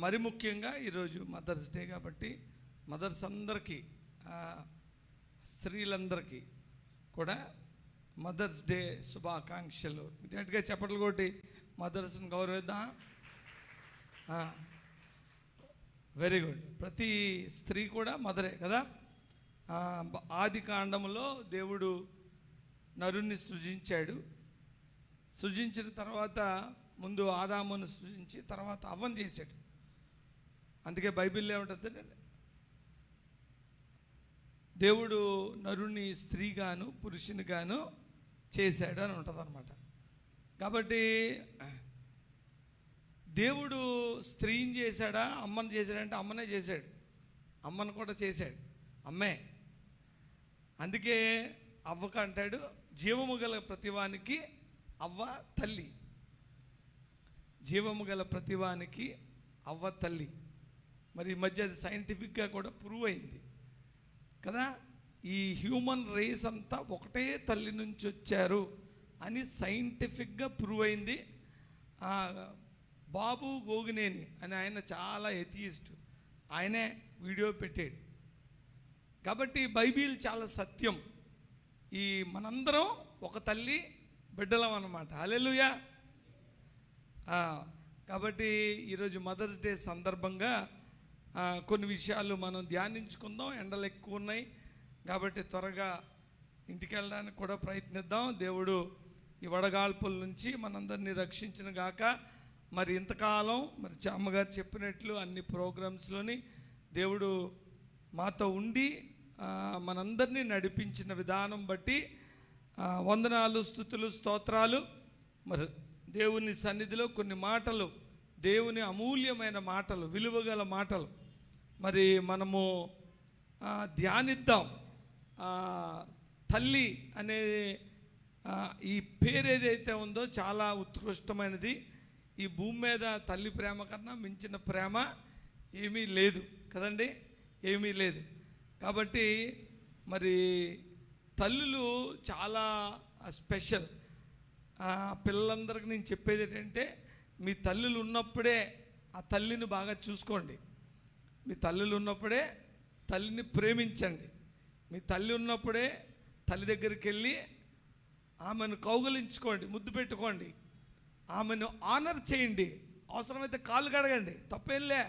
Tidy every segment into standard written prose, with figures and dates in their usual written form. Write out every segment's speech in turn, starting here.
మరి ముఖ్యంగా ఈరోజు మదర్స్ డే కాబట్టి మదర్స్ అందరికీ, స్త్రీలందరికీ కూడా మదర్స్ డే శుభాకాంక్షలు. గట్టిగా చప్పట్లు కొట్టి మదర్స్ని గౌరవిద్దాం. Very good. ప్రతి స్త్రీ కూడా మదరే కదా. ఆది కాండంలో దేవుడు నరుణ్ణి సృజించాడు. సృజించిన తర్వాత ముందు ఆదామును సృజించి తర్వాత అవ్వను చేశాడు. అందుకే బైబిల్లో ఏముంటుంది, దేవుడు నరుణ్ణి స్త్రీగాను పురుషునిగాను చేశాడు అని ఉంటుంది అన్నమాట. కాబట్టి దేవుడు స్త్రీని చేశాడా అమ్మను చేశాడంటే అమ్మనే చేశాడు. అమ్మను కూడా చేశాడు, అమ్మే. అందుకే అవ్వకు అంటాడు, జీవము గల ప్రతివానికి అవ్వ తల్లి. జీవము గల ప్రతివానికి అవ్వ తల్లి. మరి ఈ మధ్య అది సైంటిఫిక్గా కూడా ప్రూవ్ అయింది కదా. ఈ హ్యూమన్ రేస్ అంతా ఒకటే తల్లి నుంచి వచ్చారు అని సైంటిఫిక్గా ప్రూవ్ అయింది. బాబు గోగినేని అని ఆయన చాలా ఎథియిస్ట్, ఆయనే వీడియో పెట్టాడు. కాబట్టి బైబిల్ చాలా సత్యం. ఈ మనందరం ఒక తల్లి బిడ్డలం అన్నమాట. హల్లెలూయా. కాబట్టి ఈరోజు మదర్స్ డే సందర్భంగా కొన్ని విషయాలు మనం ధ్యానించుకుందాం. ఎండలు ఎక్కువ ఉన్నాయి కాబట్టి త్వరగా ఇంటికి వెళ్ళడానికి కూడా ప్రయత్నిద్దాం. దేవుడు ఈ వడగాల్పుల నుంచి మనందరినీ రక్షించిన గాక. మరి ఇంతకాలం మరి అమ్మగారు చెప్పినట్లు అన్ని ప్రోగ్రామ్స్లోని దేవుడు మాతో ఉండి మనందరినీ నడిపించిన విధానం బట్టి వందనాలు, స్తుతులు, స్తోత్రాలు. మరి దేవుని సన్నిధిలో కొన్ని మాటలు, దేవుని అమూల్యమైన మాటలు, విలువగల మాటలు మరి మనము ధ్యానిద్దాం. తల్లి అనే ఈ పేరు ఏదైతే ఉందో చాలా ఉత్కృష్టమైనది. ఈ భూమి మీద తల్లి ప్రేమ కన్నా మించిన ప్రేమ ఏమీ లేదు కదండి, ఏమీ లేదు. కాబట్టి మరి తల్లులు చాలా స్పెషల్. పిల్లలందరికీ నేను చెప్పేది ఏంటంటే, మీ తల్లులు ఉన్నప్పుడే ఆ తల్లిని బాగా చూసుకోండి. మీ తల్లులు ఉన్నప్పుడే తల్లిని ప్రేమించండి. మీ తల్లి ఉన్నప్పుడే తల్లి దగ్గరికి వెళ్ళి ఆమెను కౌగలించుకోండి, ముద్దు పెట్టుకోండి, ఆమెను ఆనర్ చేయండి. అవసరమైతే కాళ్ళు కడగండి, తప్పేంలే.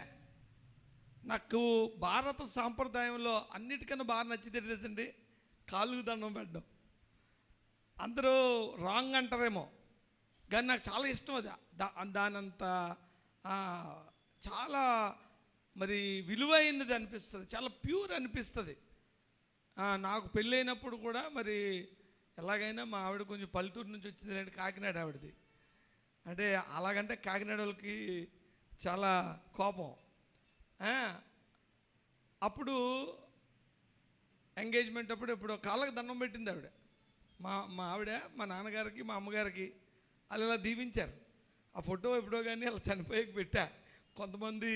నాకు భారత సాంప్రదాయంలో అన్నిటికన్నా బాగా నచ్చితే తెలుసండి, కాళ్ళకు దండం పెట్టడం. అందరూ రాంగ్ అంటారేమో కానీ నాకు చాలా ఇష్టం అది. దానంత చాలా మరి విలువైనది అనిపిస్తుంది, చాలా ప్యూర్ అనిపిస్తుంది. నాకు పెళ్ళైనప్పుడు కూడా మరి ఎలాగైనా మా ఆవిడ కొంచెం పల్లెటూరు నుంచి వచ్చింది అంటే కాకినాడ ఆవిడది. అంటే అలాగంటే కాకినాడ వాళ్ళకి చాలా కోపం. అప్పుడు ఎంగేజ్మెంట్ అప్పుడు ఎప్పుడో కాళ్ళకి దండం పెట్టింది ఆవిడ. మా ఆవిడ మా నాన్నగారికి మా అమ్మగారికి అలా దీవించారు. ఆ ఫోటో ఎప్పుడో కానీ అలా చనిపోయాక పెట్టా. కొంతమంది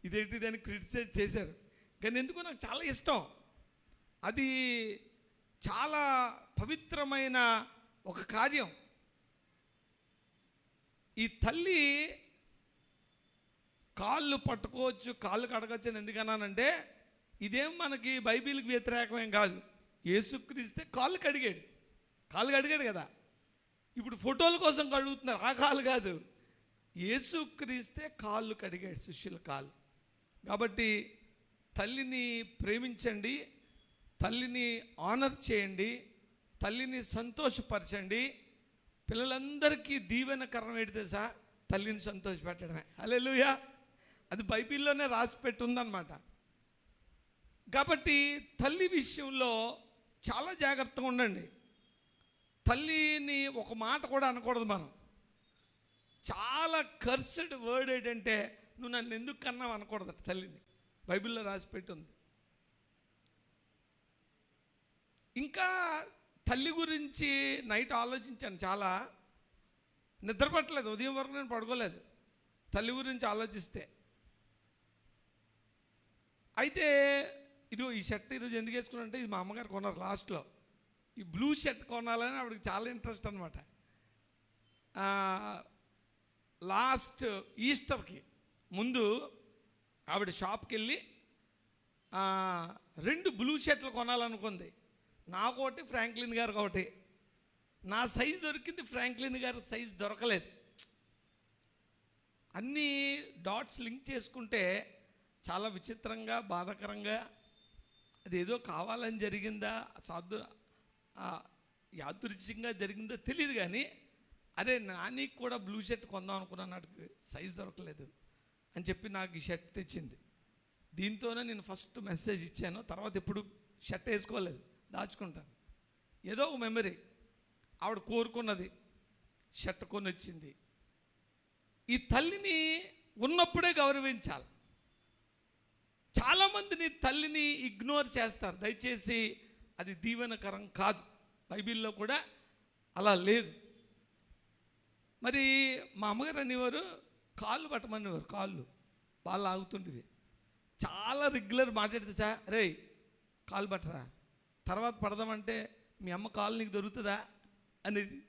ఇదేంటి దాన్ని క్రిటిసైజ్ చేశారు, కానీ ఎందుకో నాకు చాలా ఇష్టం. అది చాలా పవిత్రమైన ఒక కార్యం. ఈ తల్లి కాళ్ళు పట్టుకోవచ్చు, కాళ్ళు కడగచ్చు అని ఎందుకన్నానంటే, ఇదేం మనకి బైబిల్కి వ్యతిరేకమేం కాదు. యేసుక్రీస్తే కాళ్ళు కడిగాడు కదా. ఇప్పుడు ఫోటోల కోసం కడుగుతున్నారు, ఆ కాళ్ళు కాదు. యేసుక్రీస్తే కాళ్ళు కడిగాడు, శిష్యుల కాళ్ళు. కాబట్టి తల్లిని ప్రేమించండి, తల్లిని ఆనర్ చేయండి, తల్లిని సంతోషపరచండి. పిల్లలందరికీ దీవెనకరం ఏంటి తెలుసా? తల్లిని సంతోషపెట్టడమే. హల్లెలూయా. అది బైబిల్లోనే రాసి పెట్టుందన్నమాట. కాబట్టి తల్లి విషయంలో చాలా జాగ్రత్తగా ఉండండి. తల్లిని ఒక మాట కూడా అనకూడదు మనం. చాలా కర్స్డ్ వర్డ్ ఏంటంటే, నువ్వు నన్ను ఎందుకు కన్నావు అనకూడదు తల్లిని. బైబిల్లో రాసి పెట్టుంది. ఇంకా తల్లి గురించి నైట్ ఆలోచించాను చాలా. నిద్రపట్టలేదు, ఉదయం వరకు నేను పడుకోలేదు తల్లి గురించి ఆలోచిస్తే. అయితే ఇదిగో ఈ షర్ట్ ఈరోజు ఎందుకు వేసుకున్నానంటే, ఇది మా అమ్మగారు కొన్నారు లాస్ట్లో. ఈ బ్లూ షర్ట్ కొనాలని ఆవిడకి చాలా ఇంట్రెస్ట్ అనమాట. లాస్ట్ ఈస్టర్కి ముందు ఆవిడ షాప్కి వెళ్ళి 2 బ్లూ షర్ట్లు కొనాలనుకుంది. నాకొకటి, ఫ్రాంక్లిన్ గారికి ఒకటి. నా సైజు దొరికింది, ఫ్రాంక్లిన్ గారి సైజు దొరకలేదు. అన్నీ డాట్స్ లింక్ చేసుకుంటే చాలా విచిత్రంగా, బాధాకరంగా, అదేదో కావాలని జరిగిందా, యాదృచ్ఛికంగా జరిగిందో తెలియదు. కానీ అరే నానికి కూడా బ్లూ షర్ట్ కొందాం అనుకున్నాను, నాకు సైజు దొరకలేదు అని చెప్పి నాకు ఈ షర్ట్ తెచ్చింది. దీంతోనే నేను ఫస్ట్ మెసేజ్ ఇచ్చాను. తర్వాత ఎప్పుడు షర్ట్ వేసుకోలేదు, దాచుకుంటాను. ఏదో ఒక మెమరీ. ఆవిడ కోరుకున్నది, షర్ట్ కొని వచ్చింది. ఈ తల్లిని ఉన్నప్పుడే గౌరవించాలి. చాలామందిని తల్లిని ఇగ్నోర్ చేస్తారు. దయచేసి అది దీవెనకరం కాదు. బైబిల్లో కూడా అలా లేదు. మరి మా అమ్మగారు అనేవారు, కాళ్ళు పట్టమనేవారు. కాళ్ళు వాళ్ళు ఆగుతుండేవి. చాలా రెగ్యులర్ మాట్లాడితే, సార్ రే కాలు పట్టరా, తర్వాత పడదామంటే మీ అమ్మ కాలు నీకు దొరుకుతుందా అనేది.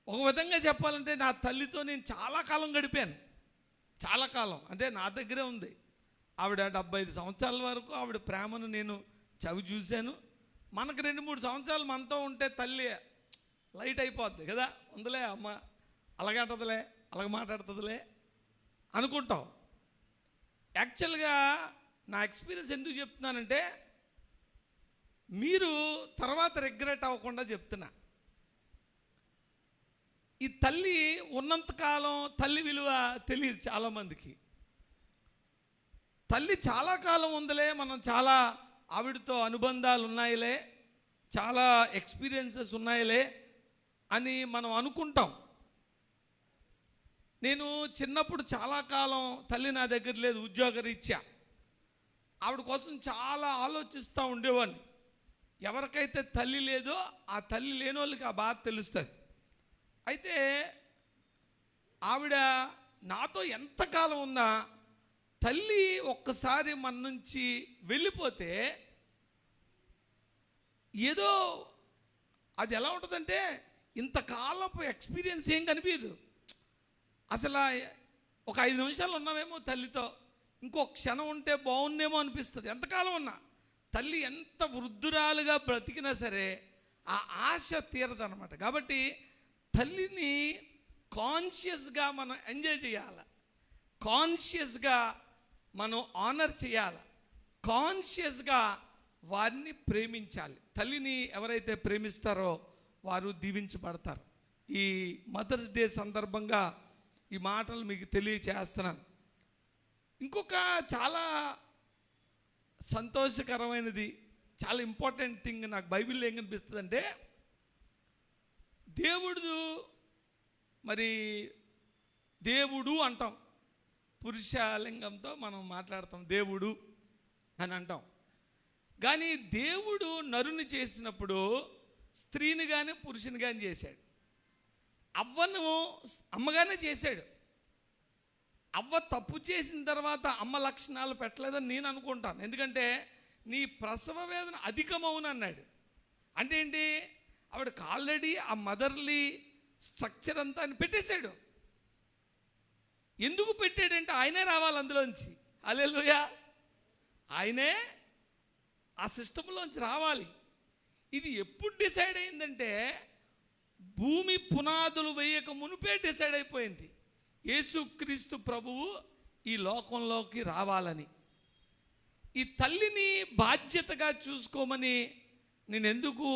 ఒక విధంగా చెప్పాలంటే నా తల్లితో నేను చాలా కాలం గడిపాను. చాలా కాలం అంటే నా దగ్గరే ఉంది. ఆవిడ 75 సంవత్సరాల వరకు ఆవిడ ప్రేమను నేను చవి చూశాను. మనకు 2-3 సంవత్సరాలు మనతో ఉంటే తల్లి లైట్ అయిపోద్ది కదా. ఉందిలే అమ్మ, అలాగంటదిలే, అలాగ మాట్లాడుతుందిలే అనుకుంటాం. యాక్చువల్గా నా ఎక్స్పీరియన్స్ ఎందుకు చెప్తున్నానంటే, మీరు తర్వాత రిగ్రెట్ అవ్వకుండా చెప్తున్నా. ఈ తల్లి ఉన్నంతకాలం తల్లి విలువ తెలియదు చాలామందికి. తల్లి చాలా కాలం ఉందిలే, మనం చాలా ఆవిడతో అనుబంధాలు ఉన్నాయిలే, చాలా ఎక్స్పీరియన్సెస్ ఉన్నాయిలే అని మనం అనుకుంటాం. నేను చిన్నప్పుడు చాలా కాలం తల్లి నా దగ్గర లేదు, ఉద్యోగరీత్యా. ఆవిడ కోసం చాలా ఆలోచిస్తూ ఉండేవాడిని. ఎవరికైతే తల్లి లేదో ఆ తల్లి లేని వాళ్ళకి ఆ బాధ తెలుస్తుంది. అయితే ఆవిడ నాతో ఎంతకాలం ఉన్నా తల్లి ఒక్కసారి మన నుంచి వెళ్ళిపోతే ఏదో అది ఎలా ఉంటుందంటే, ఇంతకాలపు ఎక్స్పీరియన్స్ ఏం కనిపించదు. అసలు ఒక 5 నిమిషాలు ఉన్నామేమో తల్లితో, ఇంకో క్షణం ఉంటే బాగుండేమో అనిపిస్తుంది. ఎంతకాలం ఉన్నా తల్లి ఎంత వృద్ధురాలుగా బ్రతికినా సరే ఆ ఆశ తీరదనమాట. కాబట్టి తల్లిని కాన్షియస్గా మనం ఎంజాయ్ చేయాలి, కాన్షియస్గా మనం ఆనర్ చేయాలి, కాన్షియస్గా వారిని ప్రేమించాలి. తల్లిని ఎవరైతే ప్రేమిస్తారో వారు దీవించబడతారు. ఈ మదర్స్ డే సందర్భంగా ఈ మాటలు మీకు తెలియచేస్తున్నాను. ఇంకొక చాలా సంతోషకరమైనది, చాలా ఇంపార్టెంట్ థింగ్ నాకు బైబిల్లో ఏం కనిపిస్తుంది అంటే, దేవుడు అంటాం, పురుషలింగంతో మనం మాట్లాడతాం, దేవుడు అని అంటాం. కానీ దేవుడు నరుని చేసినప్పుడు స్త్రీని కానీ పురుషుని కానీ చేశాడు. అవ్వను అమ్మగానే చేశాడు. అవ్వ తప్పు చేసిన తర్వాత అమ్మ లక్షణాలు పెట్టలేదని నేను అనుకుంటాను. ఎందుకంటే నీ ప్రసవ వేదన అధికమవును అన్నాడు. అంటే ఏంటి, ఆవిడకి ఆల్రెడీ ఆ మదర్లీ స్ట్రక్చర్ అంతా ఆయన పెట్టేశాడు. ఎందుకు పెట్టాడంటే ఆయనే రావాలి అందులోంచి. హల్లెలూయా, ఆయనే ఆ సిస్టంలోంచి రావాలి. ఇది ఎప్పుడు డిసైడ్ అయిందంటే, భూమి పునాదులు వేయక మునిపే డిసైడ్ అయిపోయింది. యేసుక్రీస్తు ప్రభువు ఈ లోకంలోకి రావాలని. ఈ తల్లిని బాధ్యతగా చూసుకోమని నేను ఎందుకు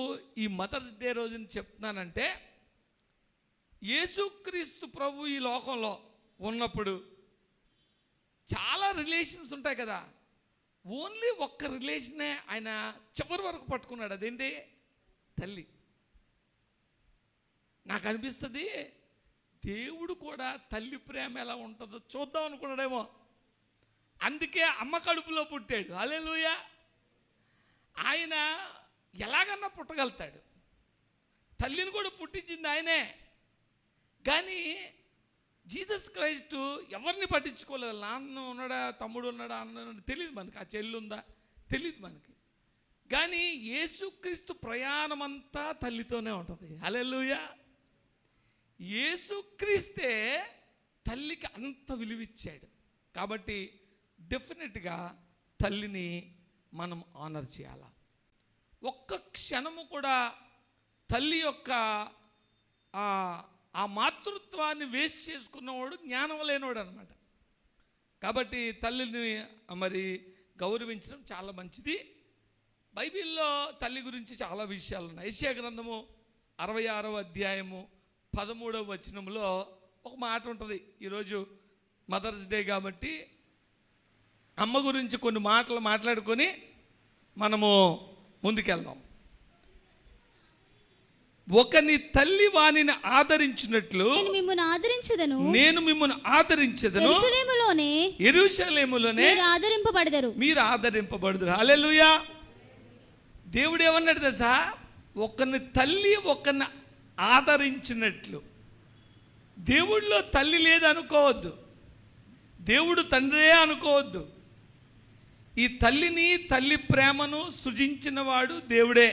ఈ మదర్స్ డే రోజుని చెప్తున్నానంటే, యేసుక్రీస్తు ప్రభు ఈ లోకంలో ఉన్నప్పుడు చాలా రిలేషన్స్ ఉంటాయి కదా. ఓన్లీ ఒక్క రిలేషనే ఆయన చివరి వరకు పట్టుకున్నాడు. అదేంటి, తల్లి. నాకు అనిపిస్తుంది దేవుడు కూడా తల్లి ప్రేమ ఎలా ఉంటుందో చూద్దాం అనుకున్నాడేమో. అందుకే అమ్మ కడుపులో పుట్టాడు. హల్లెలూయా. ఆయన ఎలాగన్నా పుట్టగలుగుతాడు. తల్లిని కూడా పుట్టించింది ఆయనే. కానీ జీసస్ క్రైస్టు ఎవరిని పట్టించుకోలేదు. నాన్న ఉన్నాడా, తమ్ముడు ఉన్నాడా అన్న తెలియదు మనకి, ఆ చెల్లి ఉందా తెలియదు మనకి. కానీ యేసుక్రీస్తు ప్రయాణం అంతా తల్లితోనే ఉంటుంది. హల్లెలూయా. యేసుక్రీస్తే తల్లికి అంత విలువిచ్చాడు. కాబట్టి డెఫినెట్గా తల్లిని మనం ఆనర్ చేయాలి. ఒక్క క్షణము కూడా తల్లి యొక్క ఆ మాతృత్వాన్ని వేస్ట్ చేసుకున్నవాడు జ్ఞానం లేనివాడు అనమాట. కాబట్టి తల్లిని మరి గౌరవించడం చాలా మంచిది. బైబిల్లో తల్లి గురించి చాలా విషయాలు ఉన్నాయి. యెషయా గ్రంథము 66వ అధ్యాయము 13వ వచనంలో ఒక మాట ఉంటుంది. ఈరోజు మదర్స్ డే కాబట్టి అమ్మ గురించి కొన్ని మాటలు మాట్లాడుకొని మనము ముందుకెళ్దాం. ఒకని తల్లి వానిని ఆదరించినట్లు నేను మిమ్మల్ని ఆదరించెదను. యెరూషలేములోనే మీరు ఆదరింపబడుదురు. హల్లెలూయా. దేవుడు ఏమన్నాడు తెలుసా? ఒకని తల్లి ఒకరిని ఆదరించినట్లు. దేవుడిలో తల్లి లేదనుకోవద్దు, దేవుడు తండ్రే అనుకోవద్దు. ఈ తల్లిని, తల్లి ప్రేమను సృజించినవాడు దేవుడే.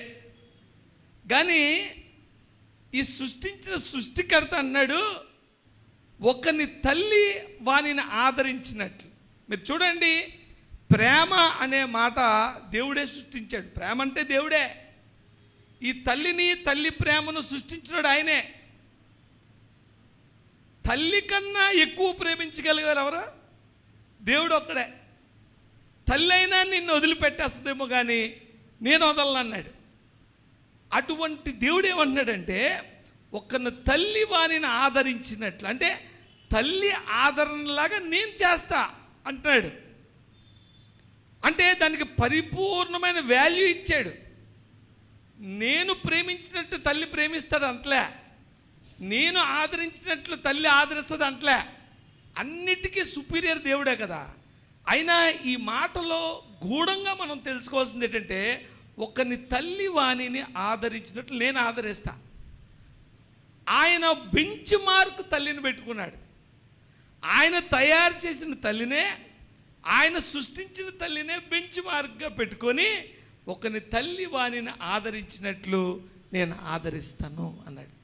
కానీ ఈ సృష్టించిన సృష్టికర్త అన్నాడు ఒకని తల్లి వానిని ఆదరించినట్లు. మీరు చూడండి, ప్రేమ అనే మాట దేవుడే సృష్టించాడు. ప్రేమ అంటే దేవుడే. ఈ తల్లిని, తల్లి ప్రేమను సృష్టించినాడు ఆయనే. తల్లి కన్నా ఎక్కువ ప్రేమించగలిగారు ఎవరు? దేవుడు ఒక్కడే. తల్లి అయినా నిన్ను వదిలిపెట్టేస్తుందేమో కానీ నేను వదలను అన్నాడు. అటువంటి దేవుడు ఏమన్నాడంటే ఒకరిని తల్లి వానిని ఆదరించినట్లు, అంటే తల్లి ఆదరణలాగా నేను చేస్తా అంటున్నాడు. అంటే దానికి పరిపూర్ణమైన వాల్యూ ఇచ్చాడు. నేను ప్రేమించినట్టు తల్లి ప్రేమిస్తాడు అంటలే, నేను ఆదరించినట్లు తల్లి ఆదరిస్తుంది అంటలే. అన్నిటికీ సుపీరియర్ దేవుడే కదా. అయినా ఈ మాటలో గూఢంగా మనం తెలుసుకోవాల్సింది ఏంటంటే ఒకని తల్లి వాణిని ఆదరించినట్లు నేను ఆదరిస్తా. ఆయన బెంచ్ మార్క్ తల్లిని పెట్టుకున్నాడు. ఆయన తయారు చేసిన తల్లినే, ఆయన సృష్టించిన తల్లినే బెంచ్ మార్క్గా పెట్టుకొని ఒకని తల్లి వాణిని ఆదరించినట్లు నేను ఆదరిస్తాను అన్నాడు.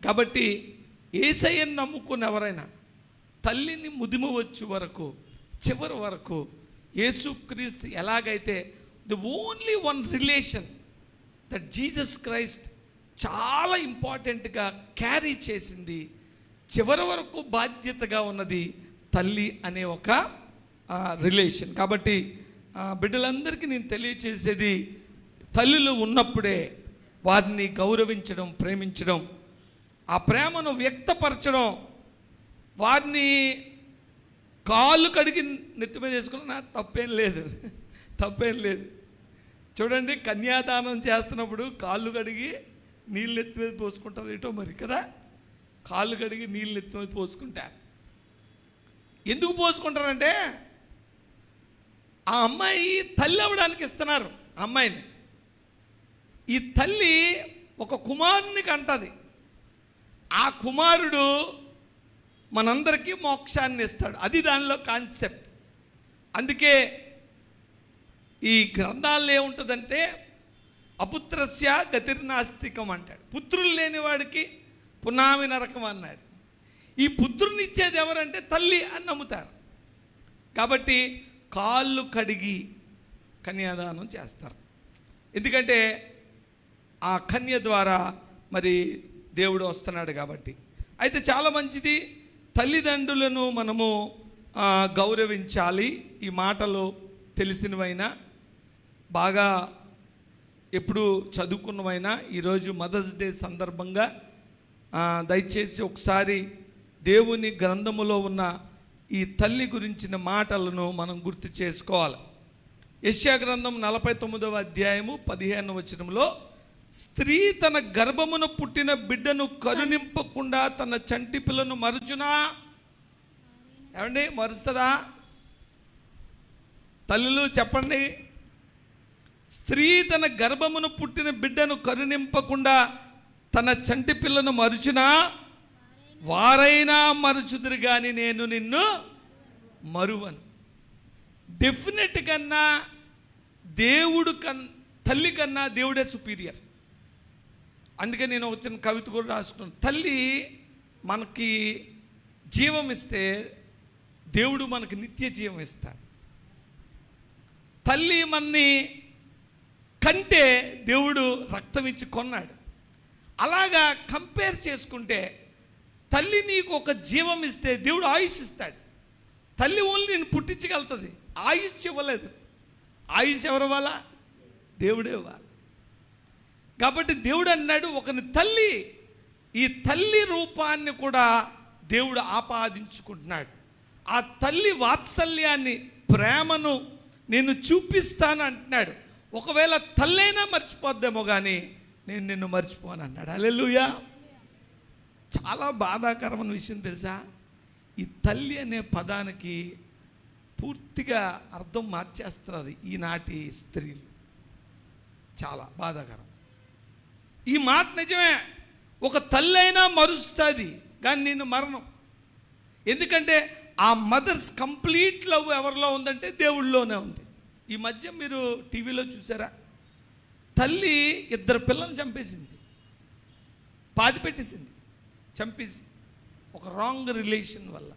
కాబట్టి యేసయ్యను నమ్ముకున్న ఎవరైనా తల్లిని ముదిమ వచ్చే వరకు, చివరి వరకు యేసుక్రీస్తు ఎలాగైతే the only one relation that Jesus Christ చాలా ఇంపార్టెంట్గా క్యారీ చేసింది, చివరి వరకు బాధ్యతగా ఉన్నది తల్లి అనే ఒక రిలేషన్. కాబట్టి బిడ్డలందరికీ నేను తెలియచేసేది, తల్లులు ఉన్నప్పుడే వారిని గౌరవించడం, ప్రేమించడం, ఆ ప్రేమను వ్యక్తపరచడం, వారిని కాళ్ళు కడిగి నెత్తి మీద వేసుకున్నా తప్పేం లేదు, తప్పేం లేదు. చూడండి, కన్యాదానం చేస్తున్నప్పుడు కాళ్ళు కడిగి నీళ్ళు నెత్తి మీద పోసుకుంటారు ఏటో మరి కదా. కాళ్ళు కడిగి నీళ్ళు నెత్తి మీద పోసుకుంటారు. ఎందుకు పోసుకుంటారంటే ఆ అమ్మాయి తల్లి అవ్వడానికి ఇస్తున్నారు అమ్మాయిని. ఈ తల్లి ఒక కుమారుని కంటది. ఆ కుమారుడు మనందరికీ మోక్షాన్ని ఇస్తాడు. అది దానిలో కాన్సెప్ట్. అందుకే ఈ గ్రంథాల్లో ఏముంటుందంటే అపుత్రస్య గతిర్నాస్తికం అంటాడు. పుత్రులు లేనివాడికి పునామి నరకం అన్నాడు. ఈ పుత్రుని ఇచ్చేది ఎవరంటే తల్లి అని నమ్ముతారు. కాబట్టి కాళ్ళు కడిగి కన్యాదానం చేస్తారు. ఎందుకంటే ఆ కన్య ద్వారా మరి దేవుడు వస్తున్నాడు కాబట్టి. అయితే చాలా మంచిది, తల్లిదండ్రులను మనము గౌరవించాలి. ఈ మాటలు తెలిసినవైనా, బాగా ఎప్పుడు చదువుకున్నవైనా, ఈరోజు మదర్స్ డే సందర్భంగా దయచేసి ఒకసారి దేవుని గ్రంథములో ఉన్న ఈ తల్లి గురించిన మాటలను మనం గుర్తు చేసుకోవాలి. యెషయా గ్రంథం 49వ అధ్యాయము 15వ వచనంలో, స్త్రీ తన గర్భమున పుట్టిన బిడ్డను కరుణింపకుండా తన చంటి పిల్లను మరుచునా? ఏమండి, మరుస్తుందా? తల్లులు చెప్పండి. స్త్రీ తన గర్భమును పుట్టిన బిడ్డను కరుణింపకుండా తన చంటి పిల్లను మరుచునా? వారైనా మరుచుదురు కానీ నేను నిన్ను మరువను. డెఫినెట్ కన్నా దేవుడు తల్లి కన్నా దేవుడే సుపీరియర్. అందుకే నేను వచ్చిన కవిత కూడా రాసుకున్నాను. తల్లి మనకి జీవం ఇస్తే దేవుడు మనకు నిత్య జీవం ఇస్తాడు. తల్లి మన్ని కంటే దేవుడు రక్తం ఇచ్చి కొన్నాడు. అలాగా కంపేర్ చేసుకుంటే తల్లి నీకు ఒక జీవం ఇస్తే దేవుడు ఆయుష్ ఇస్తాడు. తల్లి ఓన్లీ నేను పుట్టించగలుగుతుంది, ఆయుష్ ఇవ్వలేదు. ఆయుష్ ఎవరు ఇవ్వాలా? దేవుడే ఇవ్వాలి. కాబట్టి దేవుడు అన్నాడు, ఒకని తల్లి, ఈ తల్లి రూపాన్ని కూడా దేవుడు ఆపాదించుకుంటున్నాడు. ఆ తల్లి వాత్సల్యాన్ని, ప్రేమను నేను చూపిస్తాను అంటున్నాడు. ఒకవేళ తల్లైనా మర్చిపోద్దేమో కానీ నేను నిన్ను మర్చిపోను అన్నాడు. హల్లెలూయా. చాలా బాధాకరమైన విషయం తెలుసా? ఈ తల్లి అనే పదానికి పూర్తిగా అర్థం మార్చేస్తున్నారు ఈనాటి స్త్రీలు. చాలా బాధాకరం. ఈ మాట నిజమే, ఒక తల్లి అయినా మరుస్తుంది కానీ నిన్ను మరణం. ఎందుకంటే ఆ మదర్స్ కంప్లీట్ లవ్ ఎవరిలో ఉందంటే దేవుళ్ళలోనే ఉంది. ఈ మధ్య మీరు టీవీలో చూసారా? తల్లి 2 పిల్లల్ని చంపేసింది, పాతి పెట్టేసింది, చంపేసి ఒక రాంగ్ రిలేషన్ వల్ల.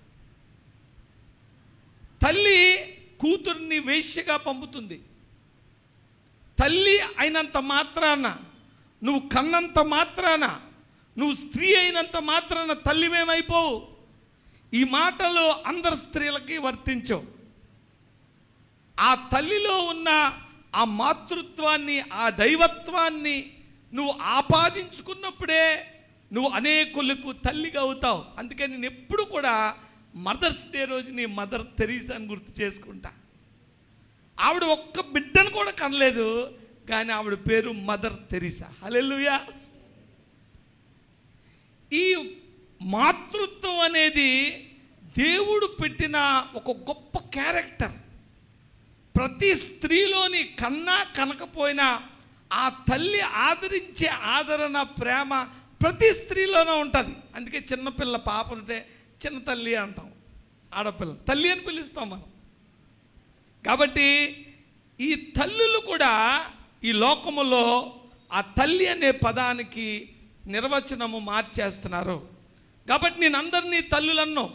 తల్లి కూతుర్ని వేశ్యగా పంపుతుంది. తల్లి అయినంత మాత్రాన, నువ్వు కన్నంత మాత్రాన, నువ్వు స్త్రీ అయినంత మాత్రాన తల్లిమేమైపోవు. ఈ మాటలు అందరు స్త్రీలకి వర్తించవు. ఆ తల్లిలో ఉన్న ఆ మాతృత్వాన్ని, ఆ దైవత్వాన్ని నువ్వు ఆపాదించుకున్నప్పుడే నువ్వు అనేకులకు తల్లిగా అవుతావు. అందుకని నేను ఎప్పుడు కూడా మదర్స్ డే రోజుని మదర్ తెరీసాని గుర్తు చేసుకుంటా. ఆవిడ ఒక్క బిడ్డను కూడా కనలేదు, కానీ ఆవిడ పేరు మదర్ తెరీసా. హల్లెలూయా. ఈ మాతృత్వం అనేది దేవుడు పెట్టిన ఒక గొప్ప క్యారెక్టర్. ప్రతి స్త్రీలోని కన్నా కనకపోయినా ఆ తల్లి ఆదరించే ఆదరణ, ప్రేమ ప్రతి స్త్రీలోనే ఉంటుంది. అందుకే చిన్నపిల్ల పాప ఉంటే చిన్న తల్లి అంటాం, ఆడపిల్ల తల్లి అని పిలుస్తాం మనం. కాబట్టి ఈ తల్లులు కూడా ఈ లోకములో ఆ తల్లి అనే పదానికి నిర్వచనము మార్చేస్తున్నారు. కాబట్టి నేను అందరినీ తల్లులన్నో,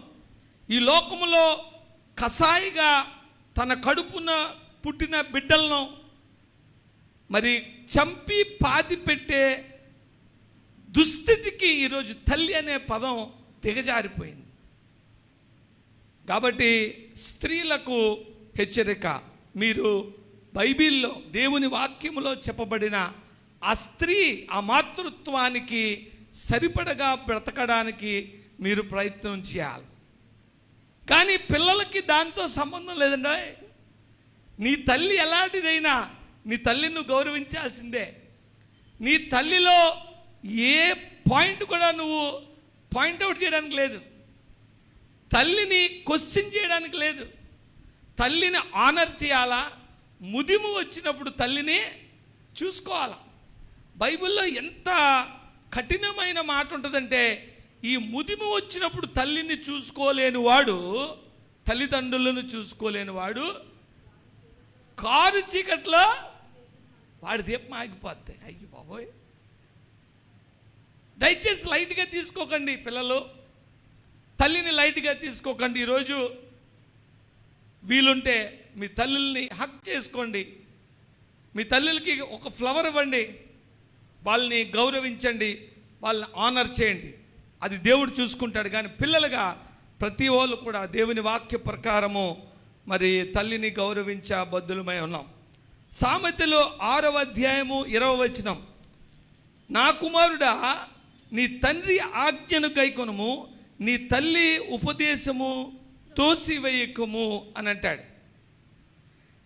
ఈ లోకములో కసాయిగా తన కడుపున పుట్టిన బిడ్డలను మరి చంపి పాతి పెట్టే దుస్థితికి ఈరోజు తల్లి అనే పదం దిగజారిపోయింది. కాబట్టి స్త్రీలకు హెచ్చరిక, మీరు బైబిల్లో దేవుని వాక్యములో చెప్పబడిన ఆ స్త్రీ, ఆ మాతృత్వానికి సరిపడగా బ్రతకడానికి మీరు ప్రయత్నం చేయాలి. కానీ పిల్లలకి దాంతో సంబంధం లేదండి. నీ తల్లి ఎలాంటిదైనా నీ తల్లిని నువ్వు గౌరవించాల్సిందే. నీ తల్లిలో ఏ పాయింట్ కూడా నువ్వు పాయింట్అవుట్ చేయడానికి లేదు, తల్లిని క్వశ్చన్ చేయడానికి లేదు. తల్లిని ఆనర్ చేయాలా, ముదిము వచ్చినప్పుడు తల్లిని చూసుకోవాలా. బైబిల్లో ఎంత కఠినమైన మాట ఉంటుందంటే, ఈ ముదిము వచ్చినప్పుడు తల్లిని చూసుకోలేని వాడు, తల్లిదండ్రులను చూసుకోలేని వాడు కారు చీకట్లో వాడి దీపం ఆగిపోద్ది. అయ్యి బాబోయ్. దయచేసి లైట్గా తీసుకోకండి పిల్లలు, తల్లిని లైట్గా తీసుకోకండి. ఈరోజు వీలుంటే మీ తల్లుల్ని హక్ చేసుకోండి, మీ తల్లులకి ఒక ఫ్లవర్ ఇవ్వండి, వాళ్ళని గౌరవించండి, వాళ్ళని ఆనర్ చేయండి. అది దేవుడు చూసుకుంటాడు. కానీ పిల్లలుగా ప్రతి వాళ్ళు కూడా దేవుని వాక్య ప్రకారము మరి తల్లిని గౌరవించే బద్దులమై ఉన్నాం. సామెతలు 6వ అధ్యాయము 20వ వచనం, నా కుమారుడా నీ తండ్రి ఆజ్ఞను గైకొనుము, నీ తల్లి ఉపదేశము తోసివేయకము అని అంటాడు.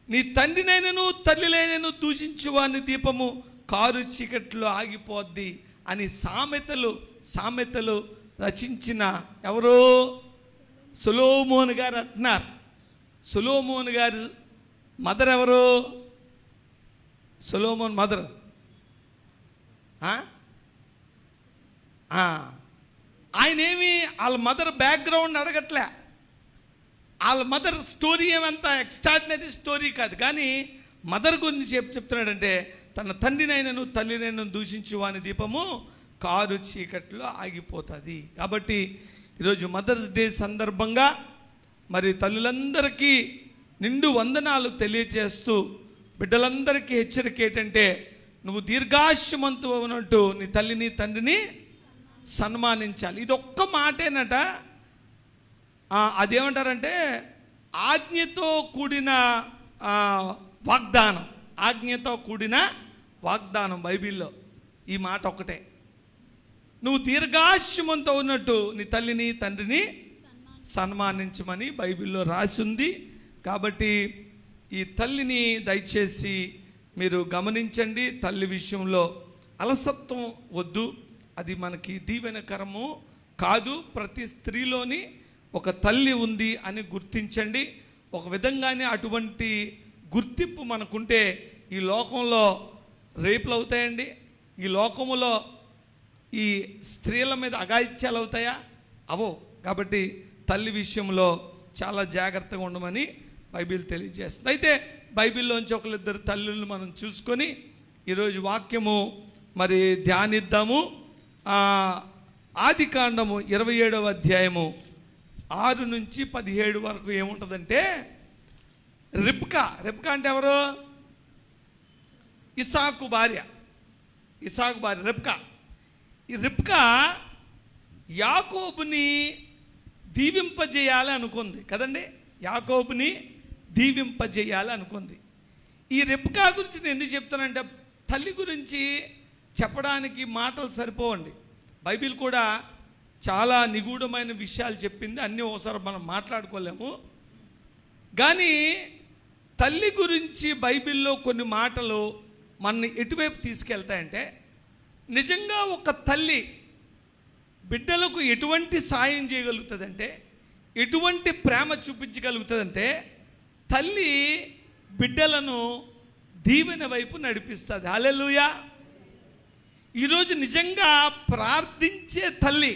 నీ తండ్రినైనను తల్లినైనను దూషించువాని దీపము కారు చీకట్లో ఆగిపోద్ది అని సామెతలు రచించిన ఎవరో సొలొమోను గారు అంటున్నారు. సొలొమోను గారు మదర్ ఎవరు? సొలొమోన్ మదర్ ఆయన ఏమి వాళ్ళ మదర్ బ్యాక్గ్రౌండ్ అడగట్లే, వాళ్ళ మదర్ స్టోరీ ఏమంతా ఎక్స్ట్రాడినరీ స్టోరీ కాదు. కానీ మదర్ గురించి చెప్తున్నాడంటే, తన తండ్రినైనను తల్లినైనను దూషించు వాని దీపము కారు చీకట్లో ఆగిపోతుంది. కాబట్టి ఈరోజు మదర్స్ డే సందర్భంగా మరి తల్లులందరికీ నిండు వందనాలు తెలియజేస్తూ బిడ్డలందరికీ హెచ్చరిక ఏంటంటే, నువ్వు దీర్ఘాయుష్మంతువు ఉన్నట్టు నీ తల్లిని తండ్రిని సన్మానించాలి. ఇది ఒక్క మాటేనట. అదేమంటారంటే ఆజ్ఞతో కూడిన వాగ్దానం. ఆజ్ఞతో కూడిన వాగ్దానం బైబిల్లో ఈ మాట ఒకటే. నువ్వు దీర్ఘాయుష్మంతో ఉన్నట్టు నీ తల్లిని తండ్రిని సన్మానించమని బైబిల్లో రాసింది. కాబట్టి ఈ తల్లిని దయచేసి మీరు గమనించండి. తల్లి విషయంలో అలసత్వం వద్దు, అది మనకి దీవెనకరము కాదు. ప్రతి స్త్రీలోని ఒక తల్లి ఉంది అని గుర్తించండి. ఒక విధంగానే అటువంటి గుర్తింపు మనకుంటే ఈ లోకంలో రేపులు అవుతాయండి, ఈ లోకములో ఈ స్త్రీల మీద అఘాయిత్యాలు అవుతాయా? అవో. కాబట్టి తల్లి విషయంలో చాలా జాగ్రత్తగా ఉండమని బైబిల్ తెలియజేస్తుంది. అయితే బైబిల్లోంచి ఒకరిద్దరు తల్లులను మనం చూసుకొని ఈరోజు వాక్యము మరి ధ్యానిద్దాము. ఆదికాండము 27వ అధ్యాయము 6 నుంచి 17 వరకు ఏముంటుందంటే, రిబ్కా అంటే ఎవరు? ఇస్సాకు భార్య రిబ్కా. ఈ రిబ్కా యాకోబుని దీవింపజేయాలి అనుకుంది కదండి. యాకోబుని దీవింపజేయాలి అనుకుంది. ఈ రిబ్కా గురించి నేను ఎందుకు చెప్తానంటే, తల్లి గురించి చెప్పడానికి మాటలు సరిపోవండి. బైబిల్ కూడా చాలా నిగూఢమైన విషయాలు చెప్పింది. అన్నీ ఒకసారి మనం మాట్లాడుకోలేము. కానీ తల్లి గురించి బైబిల్లో కొన్ని మాటలు మనని ఎటువైపు తీసుకెళ్తాయంటే, నిజంగా ఒక తల్లి బిడ్డలకు ఎటువంటి సాయం చేయగలుగుతుందంటే, ఎటువంటి ప్రేమ చూపించగలుగుతుందంటే, తల్లి బిడ్డలను దీవెన వైపు నడిపిస్తుంది. హల్లెలూయా. ఈరోజు నిజంగా ప్రార్థించే తల్లి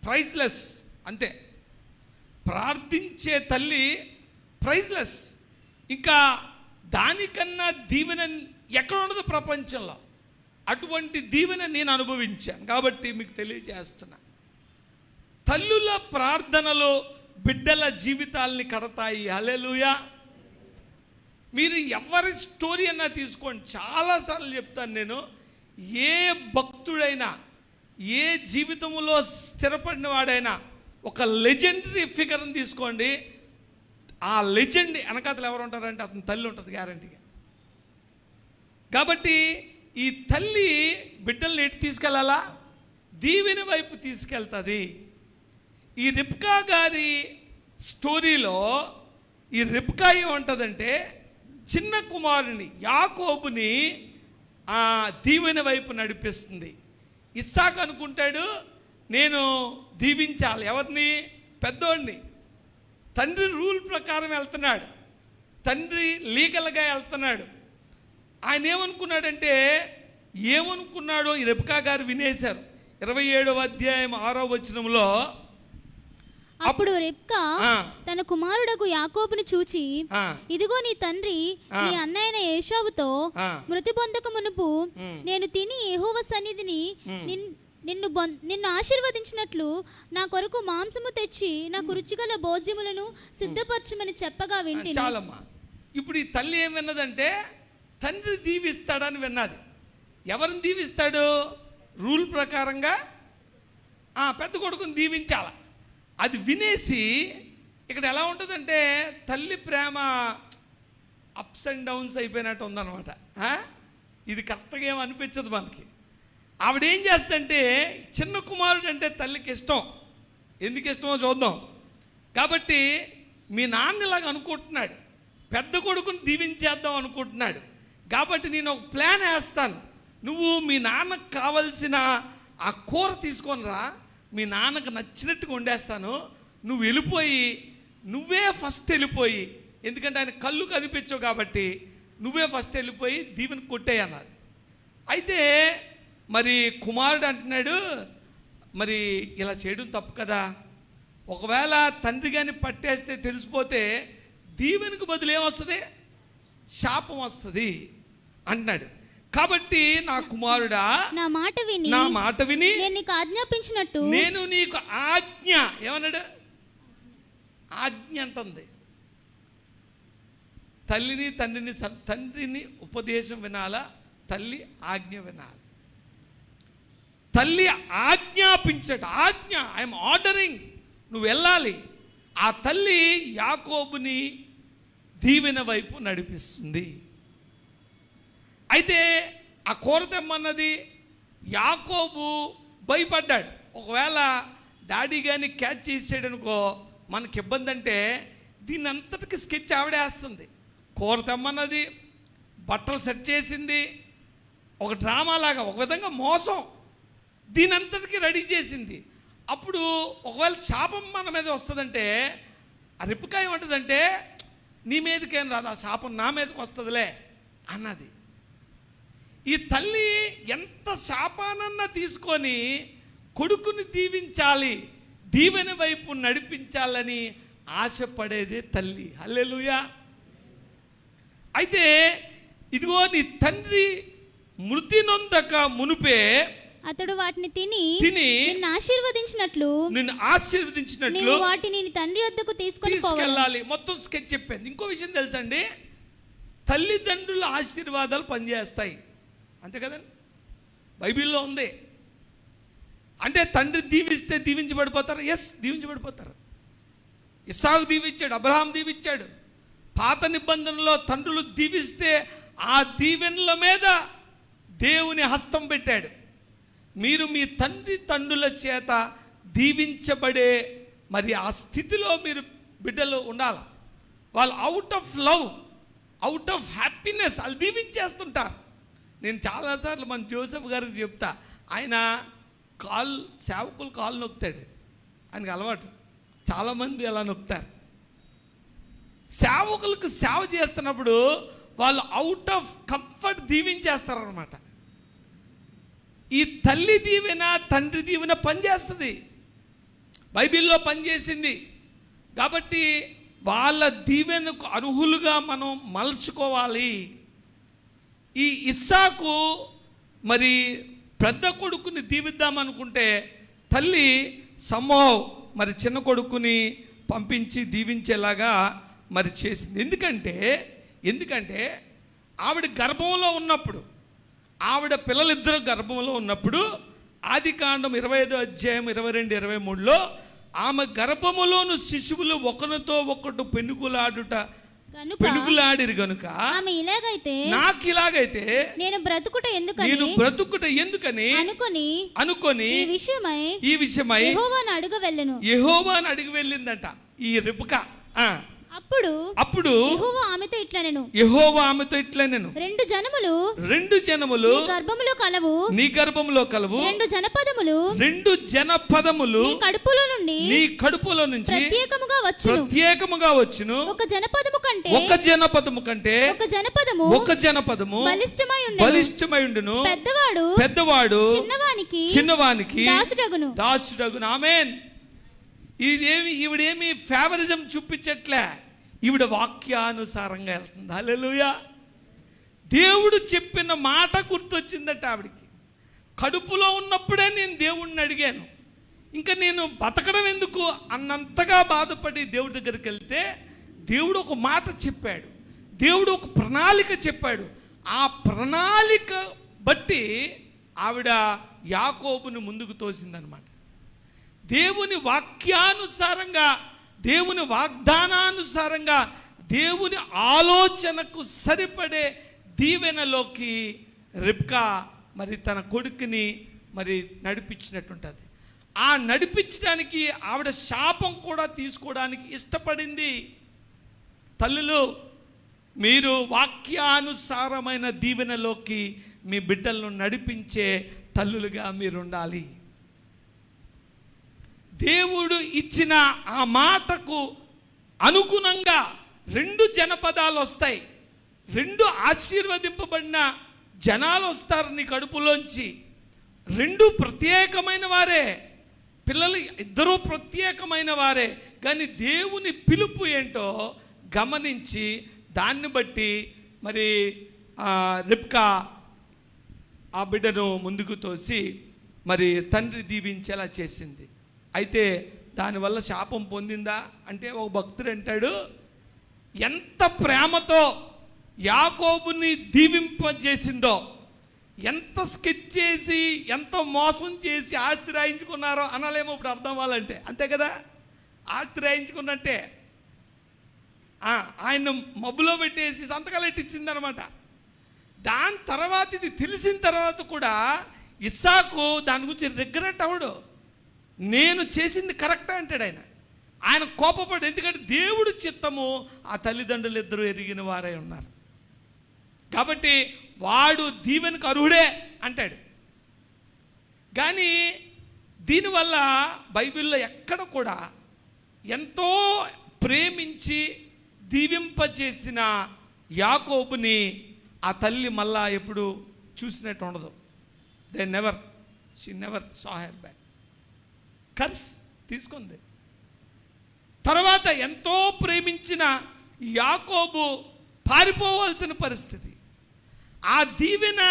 ప్రైజ్లెస్, అంతే. ప్రార్థించే తల్లి ప్రైజ్లెస్. ఇంకా దానికన్నా దీవెన ఎక్కడ ఉండదు ప్రపంచంలో. అటువంటి దీవెన నేను అనుభవించాను కాబట్టి మీకు తెలియజేస్తున్నా. తల్లుల ప్రార్థనలు బిడ్డల జీవితాల్ని కడతాయి. హల్లెలూయా. మీరు ఎవరి స్టోరీ అన్నా తీసుకోండి, చాలాసార్లు చెప్తాను నేను. ఏ భక్తుడైనా, ఏ జీవితంలో స్థిరపడిన వాడైనా ఒక లెజెండరీ ఫిగర్ని తీసుకోండి, ఆ లెజెండ్ వెనకాతలు ఎవరు ఉంటారంటే అతని తల్లి ఉంటుంది గ్యారంటీగా. కాబట్టి ఈ తల్లి బిడ్డల్ని ఎటు తీసుకెళ్ళాలా? దీవెన వైపు తీసుకెళ్తుంది. ఈ రిబ్కా గారి స్టోరీలో ఈ రిబ్కా ఏమంటుందంటే, చిన్న కుమారుని యాకోబుని ఆ దీవెన వైపు నడిపిస్తుంది. ఇస్సాకు అనుకుంటాడు, నేను దీవించాలి ఎవరిని? పెద్దోడిని. తండ్రి రూల్ ప్రకారం వెళ్తున్నాడు, తండ్రి లీగల్గా వెళ్తున్నాడు. ఆయన ఏమనుకున్నాడంటే, ఏమనుకున్నాడో ఈ రిబ్కా గారు వినేశారు. 27వ అధ్యాయం 6వ వచనంలో, అప్పుడు రిబ్కా తన కుమారుడకు యాకోబును చూచి, ఇదిగో నీ తండ్రి నీ అన్నయ్యన ఏశావుతో మృతి పొందక మునుపు నేను తిని యెహోవా సన్నిధిని నిన్ను ఆశీర్వదించినట్లు నా కొరకు మాంసము తెచ్చి నాకు రుచిగల భోజ్యములను సిద్ధపరచమని చెప్పగా వింటిని. చాలమ్మా. ఇప్పుడు ఈ తల్లి ఏం విన్నదంటే, తండ్రి దీవిస్తాడని విన్నది. ఎవరిని దీవిస్తాడు? రూల్ ప్రకారంగా పెద్ద కొడుకుని దీవించాల. అది వినేసి ఇక్కడ ఎలా ఉంటుందంటే, తల్లి ప్రేమ అప్స్ అండ్ డౌన్స్ అయిపోయినట్టు ఉందన్నమాట. ఇది కరెక్ట్గా ఏమి అనిపించదు మనకి. ఆవిడేం చేస్తుందంటే, చిన్న కుమారుడు అంటే తల్లికి ఇష్టం. ఎందుకు ఇష్టమో చూద్దాం. కాబట్టి మీ నాన్న ఇలాగ అనుకుంటున్నాడు, పెద్ద కొడుకుని దీవించేద్దాం అనుకుంటున్నాడు. కాబట్టి నేను ఒక ప్లాన్ వేస్తాను, నువ్వు మీ నాన్నకు కావలసిన ఆ కూర తీసుకొని రా, మీ నాన్నకు నచ్చినట్టుగా వండేస్తాను, నువ్వు వెళ్ళిపోయి నువ్వే ఫస్ట్ వెళ్ళిపోయి, ఎందుకంటే ఆయన కళ్ళు కనిపించవు కాబట్టి నువ్వే ఫస్ట్ వెళ్ళిపోయి దీవెన కొట్టేయి అన్నది. అయితే మరి కుమారుడు అంటున్నాడు, మరి ఇలా చేయడం తప్పు కదా, ఒకవేళ తండ్రి కానీ పట్టేస్తే తెలిసిపోతే దీవెనకు బదులు ఏమొస్తుంది? శాపం వస్తుంది అంటున్నాడు. కాబట్టి నా కుమారుడా, నా మాట విని నేను నీకు ఆజ్ఞాపించినట్టు నేను నీకు ఆజ్ఞ, ఏమన్నాడు? ఆజ్ఞ అంటుంది. తండ్రిని ఉపదేశం వినాలా, తల్లి ఆజ్ఞ వినాలి. తల్లి ఆజ్ఞాపించట, ఆజ్ఞ, ఐఎమ్ ఆర్డరింగ్, నువ్వు వెళ్ళాలి. ఆ తల్లి యాకోబుని దీవెన వైపు నడిపిస్తుంది. అయితే ఆ కూర తెమ్మన్నది యాకోబు భయపడ్డాడు. ఒకవేళ డాడీ కానీ క్యాచ్ చేసాడు అనుకో మనకి ఇబ్బంది. అంటే దీని అంతటికి స్కెచ్ ఆవిడేస్తుంది. కూర తెమ్మన్నది, బట్టలు సెట్ చేసింది, ఒక డ్రామాలాగా, ఒక విధంగా మోసం, దీని అంతటికి రెడీ చేసింది. అప్పుడు ఒకవేళ శాపం మన మీద వస్తుందంటే ఆ రిప్కా ఏమంటుందంటే, నీ మీదకేం రాదు, ఆ శాపం నా మీదకి వస్తుందిలే అన్నది. ఈ తల్లి ఎంత శాపానన్నా తీసుకొని కొడుకుని దీవించాలి, దీవెన వైపు నడిపించాలని ఆశపడేదే తల్లి. హల్లెలూయా. అయితే ఇదిగో నీ తండ్రి మృతి నొందక మునుపే అతడు వాటిని తిని నిన్ను ఆశీర్వదించినట్లు వాటిని నీ తండ్రి వద్దకు తీసుకెళ్ళాలి. మొత్తం స్కెచ్ చెప్పింది. ఇంకో విషయం తెలుసండి, తల్లిదండ్రుల ఆశీర్వాదాలు పనిచేస్తాయి, అంతే కదండి, బైబిల్లో ఉంది. అంటే తండ్రి దీవిస్తే దీవించబడిపోతారు. ఎస్, దీవించబడిపోతారు. ఇస్సాకు దీవించాడు, అబ్రహాం దీవించాడు. పాత నిబంధనలో తండ్రులు దీవిస్తే ఆ దీవెనల మీద దేవుని హస్తం పెట్టాడు. మీరు మీ తండ్రుల చేత దీవించబడే మరి ఆ స్థితిలో మీరు బిడ్డలు ఉండాలి. వాళ్ళు out of love, out of happiness వాళ్ళు దీవించేస్తుంటారు. నేను చాలాసార్లు మన జోసెఫ్ గారికి చెప్తా, ఆయన సేవకులు కాలు నొక్కుతాడు, ఆయనకు అలవాటు. చాలామంది అలా నొక్కుతారు. సేవకులకు సేవ చేస్తున్నప్పుడు వాళ్ళు అవుట్ ఆఫ్ కంఫర్ట్ దీవించేస్తారనమాట. ఈ తల్లి దీవెన తండ్రి దీవెన పనిచేస్తుంది, బైబిల్లో పనిచేసింది. కాబట్టి వాళ్ళ దీవెనకు అర్హులుగా మనం మలుచుకోవాలి. ఈ ఇస్సాకు మరి పెద్ద కొడుకుని దీవిద్దామనుకుంటే తల్లి సంభవ్ మరి చిన్న కొడుకుని పంపించి దీవించేలాగా మరి చేసింది. ఎందుకంటే ఆవిడ గర్భంలో ఉన్నప్పుడు, ఆవిడ పిల్లలిద్దరు గర్భంలో ఉన్నప్పుడు, ఆదికాండం 25వ అధ్యాయం 22, 23లో ఆమె గర్భములోను శిశువులు ఒకరితో ఒకటి పెనుగులాడిరు గనుక నాకు ఇలాగైతే నేను బ్రతుకుట ఎందుకని అనుకొని ఈ విషయమై యెహోవాను అడిగి వెళ్ళిందంట ఈ రిబ్కా. అప్పుడు యెహోవా ఆమెతో ఇట్లా నేను రెండు జనములు నీ గర్భములో కలవు రెండు జనపదములు నీ కడుపులో నుంచి ప్రత్యేకముగా వచ్చును ఒక జనపదము కంటే ఒక జనపదము బలిష్టమై ఉండును పెద్దవాడు చిన్నవానికి దాసుడగును. ఆమేన్. ఈవిడేమి ఫేవరిజం చూపించట్లే, ఈవిడ వాక్యానుసారంగా వెళ్తుంది. హల్లెలూయా. దేవుడు చెప్పిన మాట గుర్తొచ్చిందట ఆవిడికి. కడుపులో ఉన్నప్పుడే నేను దేవుడిని అడిగాను, ఇంకా నేను బతకడం ఎందుకు అన్నంతగా బాధపడి దేవుడి దగ్గరికి వెళ్తే దేవుడు ఒక మాట చెప్పాడు, దేవుడు ఒక ప్రణాళిక చెప్పాడు. ఆ ప్రణాళిక బట్టి ఆవిడ యాకోబుని ముందుకు తోసిందనమాట. దేవుని వాక్యానుసారంగా, దేవుని వాగ్దానానుసారంగా, దేవుని ఆలోచనకు సరిపడే దీవెనలోకి రిబ్కా మరి తన కొడుకుని మరి నడిపించినట్టుంటుంది. ఆ నడిపించడానికి ఆవిడ శాపం కూడా తీసుకోవడానికి ఇష్టపడింది. తల్లులు, మీరు వాక్యానుసారమైన దీవెనలోకి మీ బిడ్డలను నడిపించే తల్లులుగా మీరు ఉండాలి. దేవుడు ఇచ్చిన ఆ మాటకు అనుగుణంగా రెండు జనపదాలు వస్తాయి, రెండు ఆశీర్వదింపబడిన జనాలు వస్తారు నీ కడుపులోంచి. రెండు ప్రత్యేకమైన వారే, పిల్లలు ఇద్దరూ ప్రత్యేకమైన వారే. కానీ దేవుని పిలుపు ఏంటో గమనించి దాన్ని బట్టి మరి రిబ్కా ఆ బిడ్డను ముందుకు తోసి మరి తండ్రి దీవించేలా చేసింది. అయితే దానివల్ల శాపం పొందిందా అంటే ఒక భక్తుడు అంటాడు, ఎంత ప్రేమతో యాకోబుని దీవింపజేసిందో, ఎంత స్కెచ్ చేసి ఎంత మోసం చేసి ఆస్తి రాయించుకున్నారో అనలేమో ఇప్పుడు అర్థం అవ్వాలంటే. అంతే కదా, ఆస్తి రాయించుకున్నట్టే. ఆయన మబ్బులో పెట్టేసి సంతకాలు ఎట్టించింది అనమాట. దాని తర్వాత ఇది తెలిసిన తర్వాత కూడా ఇస్సాకు దాని గురించి రిగ్రెట్ అవడు. నేను చేసింది కరెక్ట్ అంటాడు ఆయన కోపపడు. ఎందుకంటే దేవుడు చిత్తము ఆ తల్లిదండ్రులు ఇద్దరు ఎరిగిన వారై ఉన్నారు కాబట్టి వాడు దీవెనకు అర్హుడే అంటాడు. కానీ దీనివల్ల బైబిల్లో ఎక్కడ కూడా ఎంతో ప్రేమించి దీవింపచేసిన యాకోబుని ఆ తల్లి మళ్ళా ఎప్పుడు చూసినట్టు ఉండదు. She never saw her back. Curse తీసుకుంది. తర్వాత ఎంతో ప్రేమించిన యాకోబు పారిపోవాల్సిన పరిస్థితి. ఆ దీవెన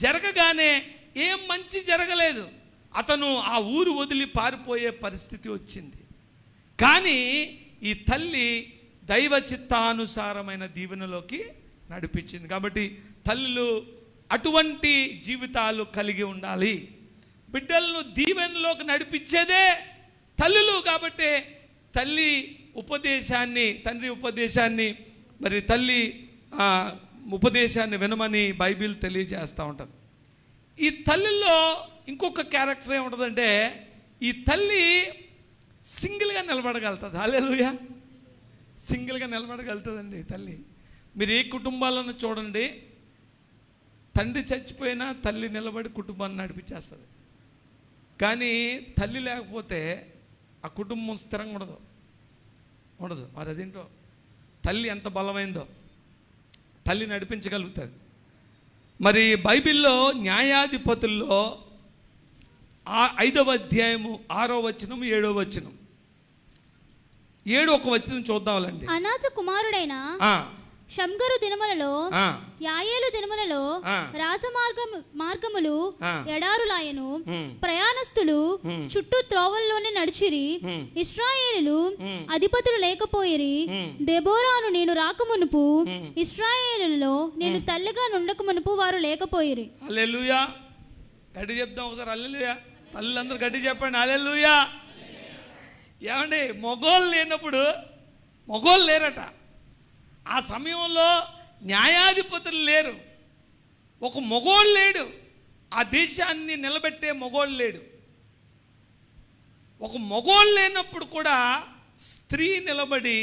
జరగగానే ఏం మంచి జరగలేదు. అతను ఆ ఊరు వదిలి పారిపోయే పరిస్థితి వచ్చింది. కానీ ఈ తల్లి దైవ చిత్తానుసారమైన దీవెనలోకి నడిపించింది. కాబట్టి తల్లులు అటువంటి జీవితాలు కలిగి ఉండాలి. బిడ్డలను దీవెనలోకి నడిపించేదే తల్లులు. కాబట్టి తండ్రి ఉపదేశాన్ని మరి తల్లి ఉపదేశాన్ని వినమని బైబిల్ తెలియజేస్తూ ఉంటుంది. ఈ తల్లిలో ఇంకొక క్యారెక్టర్ ఏముంటుందంటే, ఈ తల్లి సింగిల్గా నిలబడగలుగుతుంది. హల్లెలూయా. సింగిల్గా నిలబడగలుగుతుందండి తల్లి. మీరు ఏ కుటుంబాలను చూడండి, తండ్రి చచ్చిపోయినా తల్లి నిలబడి కుటుంబాన్ని నడిపించేస్తుంది. కానీ తల్లి లేకపోతే ఆ కుటుంబం స్థిరంగా ఉండదు. మరి అదేంటో, తల్లి ఎంత బలమైందో తల్లి నడిపించగలుగుతుంది. మరి బైబిల్లో న్యాయాధిపతుల్లో 5వ అధ్యాయము 6వ వచనం 7వ వచనం 7వ వచనం చూద్దాంలండి. అనాథ కుమారుడైన షంగరు దినములలో యాయేలు దినములలో మార్గములు ఎడారులాయను. ప్రయాణస్తులు చుట్టూ త్రోవల్లోనే నడిచిరి. ఇశ్రాయేలు అధిపతులు లేకపోయిరి. దెబోరాను నేను రాకమునుపు ఇశ్రాయేలులో నేను తల్లిగా నుండకమునుపు వారు లేకపోయిరి. హల్లెలూయా. గట్టి చెప్దాం ఒకసారి. హల్లెలూయా. తల్లులందరూ గట్టి చెప్పండి. హల్లెలూయా. ఏమండి, మగోళ్ళు లేనప్పుడు, మగోళ్ళు లేరట ఆ సమయంలో, న్యాయాధిపతులు లేరు, ఒక మగోళ్ళు లేడు, ఆ దేశాన్ని నిలబెట్టే మగోళ్ళు లేడు. ఒక మగోళ్ళు లేనప్పుడు కూడా స్త్రీ నిలబడి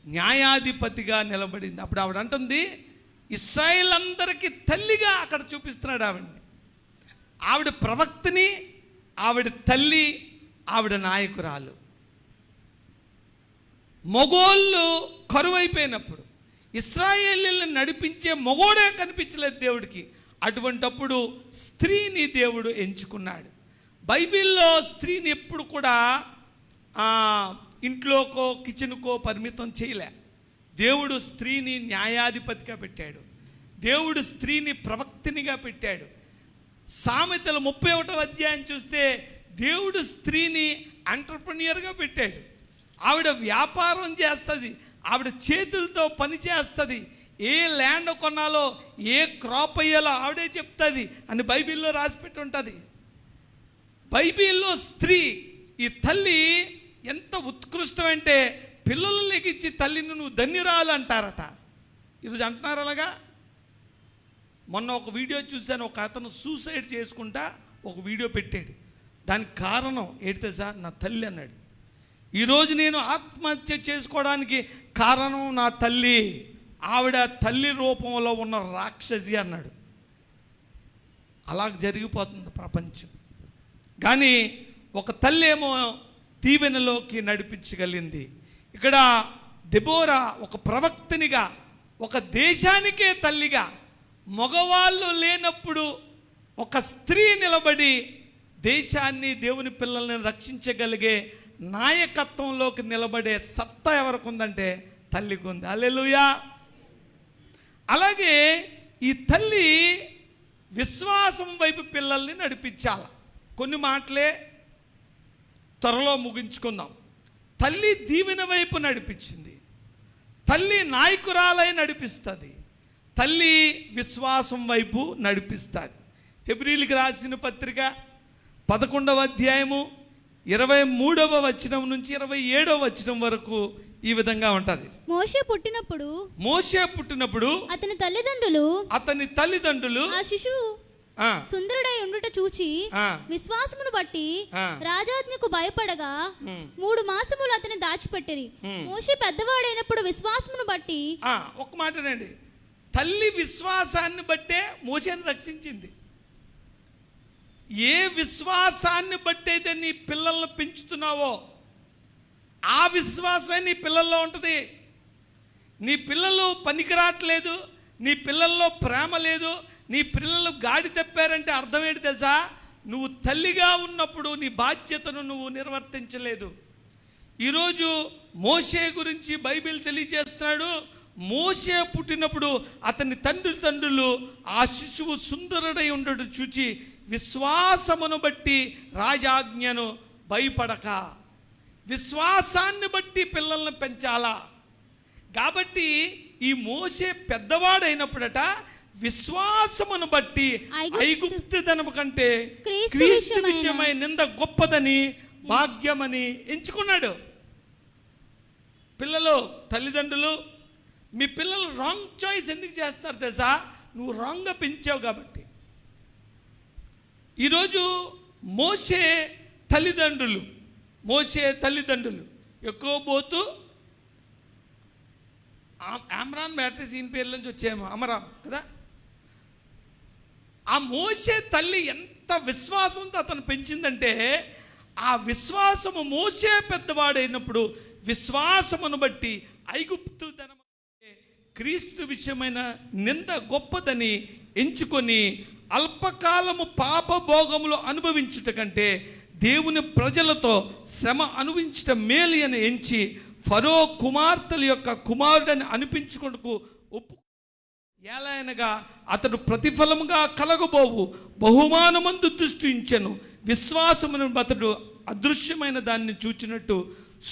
న్యాయాధిపతిగా నిలబడింది. అప్పుడు ఆవిడ అంటుంది, ఇశ్రాయేల్ అందరికీ తల్లిగా అక్కడ చూపిస్తున్నాడు ఆవిడ్ని. ఆవిడ ప్రవక్తని, ఆవిడ తల్లి, ఆవిడ నాయకురాలు. మగోళ్ళు కరువైపోయినప్పుడు ఇశ్రాయేలీలను నడిపించే మగోడే కనిపించలేదు దేవుడికి. అటువంటప్పుడు స్త్రీని దేవుడు ఎంచుకున్నాడు. బైబిల్లో స్త్రీని ఎప్పుడు కూడా ఇంట్లోకో కిచెన్కో పరిమితం చేయలే. దేవుడు స్త్రీని న్యాయాధిపతిగా పెట్టాడు. దేవుడు స్త్రీని ప్రవక్తనిగా పెట్టాడు. సామెతలు 31వ అధ్యాయం చూస్తే దేవుడు స్త్రీని ఎంటర్‌ప్రెన్యూర్‌గా పెట్టాడు. ఆవిడ వ్యాపారం చేస్తుంది, ఆవిడ చేతులతో పని చేస్తుంది. ఏ ల్యాండ్ కొనాలో, ఏ క్రాప్ అయ్యాలో ఆవిడే చెప్తుంది అని బైబిల్లో రాసిపెట్టి ఉంటుంది. బైబిల్లో స్త్రీ, ఈ తల్లి ఎంత ఉత్కృష్టం అంటే, పిల్లలు లెగిచ్చి తల్లిని నువ్వు ధన్యురాలు అంటారట. ఈరోజు అంటున్నారు అలాగా. మొన్న ఒక వీడియో చూశాను, ఒక అతను సూసైడ్ చేసుకుంటా ఒక వీడియో పెట్టాడు. దానికి కారణం ఏంటి సార్? నా తల్లి అన్నాడు. ఈరోజు నేను ఆత్మహత్య చేసుకోవడానికి కారణం నా తల్లి, ఆవిడ తల్లి రూపంలో ఉన్న రాక్షసి అన్నాడు. అలా జరిగిపోతుంది ప్రపంచం. కానీ ఒక తల్లి ఏమో దీవెనలోకి నడిపించగలిగింది. ఇక్కడ దెబోరా ఒక ప్రవక్తనిగా, ఒక దేశానికే తల్లిగా, మగవాళ్ళు లేనప్పుడు ఒక స్త్రీ నిలబడి దేశాన్ని, దేవుని పిల్లల్ని రక్షించగలిగే నాయకత్వంలోకి నిలబడే సత్తా ఎవరికి ఉందంటే తల్లికి ఉంది. హల్లెలూయా. అలాగే ఈ తల్లి విశ్వాసం వైపు పిల్లల్ని నడిపించాలి. కొన్ని మాటలే త్వరలో ముగించుకుందాం. తల్లి దీవెన వైపు నడిపించింది, తల్లి నాయకురాలై నడిపిస్తుంది, తల్లి విశ్వాసం వైపు నడిపిస్తుంది. హెబ్రీయులకు రాసిన పత్రిక 11వ అధ్యాయము 23వ వచనం నుంచి 27వ వచనం వరకు ఈ విధంగా ఉంటది. మోషే పుట్టినప్పుడు అతని తల్లిదండ్రులు ఆ శిశువు సుందరుడై ఉండుట చూచి విశ్వాసమును బట్టి రాజాజ్ఞకు భయపడగా 3 మాసములు అతని దాచిపెట్టిరి. మోషే పెద్దవాడైనప్పుడు విశ్వాసమును బట్టి ఒక మాటనండి, తల్లి విశ్వాసాన్ని బట్టే మోషేని రక్షించింది. ఏ విశ్వాసాన్ని బట్టి అయితే నీ పిల్లల్ని పెంచుతున్నావో ఆ విశ్వాసమే నీ పిల్లల్లో ఉంటుంది. నీ పిల్లలు పనికిరాట్లేదు, నీ పిల్లల్లో ప్రేమ లేదు, నీ పిల్లలు గాడి తప్పారంటే అర్థం ఏంటి తెలుసా? నువ్వు తల్లిగా ఉన్నప్పుడు నీ బాధ్యతను నువ్వు నిర్వర్తించలేదు. ఈరోజు మోషే గురించి బైబిల్ తెలియజేస్తున్నాడు. మోషే పుట్టినప్పుడు అతని తండ్రులు ఆ శిశువు సుందరుడై ఉండటం చూచి విశ్వాసమును బట్టి రాజాజ్ఞను భయపడక, విశ్వాసాన్ని బట్టి పిల్లల్ని పెంచాలా. కాబట్టి ఈ మోషే పెద్దవాడైనప్పుడట విశ్వాసమును బట్టి ఐగుప్తుదనము కంటే క్రీస్తు విషయమై నింద గొప్పదని భాగ్యమని ఎంచుకున్నాడు. పిల్లలు, తల్లిదండ్రులు, మీ పిల్లలు రాంగ్ చాయిస్ ఎందుకు చేస్తారు తెలుసా? నువ్వు రాంగ్గా పెంచావు కాబట్టి. ఈరోజు మోషే తల్లిదండ్రులు ఎక్కువ పోతూ ఆమ్రాన్ బ్యాటరీస్ ఈయన పేర్ల నుంచి వచ్చేమో అమరాం కదా. ఆ మోషే తల్లి ఎంత విశ్వాసంతో అతను పెంచిందంటే ఆ విశ్వాసము మోషే పెద్దవాడైనప్పుడు విశ్వాసమును బట్టి ఐగుప్తు ధనము క్రీస్తు విషయమైన నింద గొప్పదని ఎంచుకొని అల్పకాలము పాప భోగములు అనుభవించుట కంటే దేవుని ప్రజలతో శ్రమ అనుభవించటం మేలు అని ఎంచి ఫరో కుమార్తెల యొక్క కుమారుడని అనిపించుకుంటూ ఒప్పు ఏలైనగా అతడు ప్రతిఫలముగా కలగబోవు బహుమానమందు దృష్టించెను. విశ్వాసమును అతడు అదృశ్యమైన దాన్ని చూచినట్టు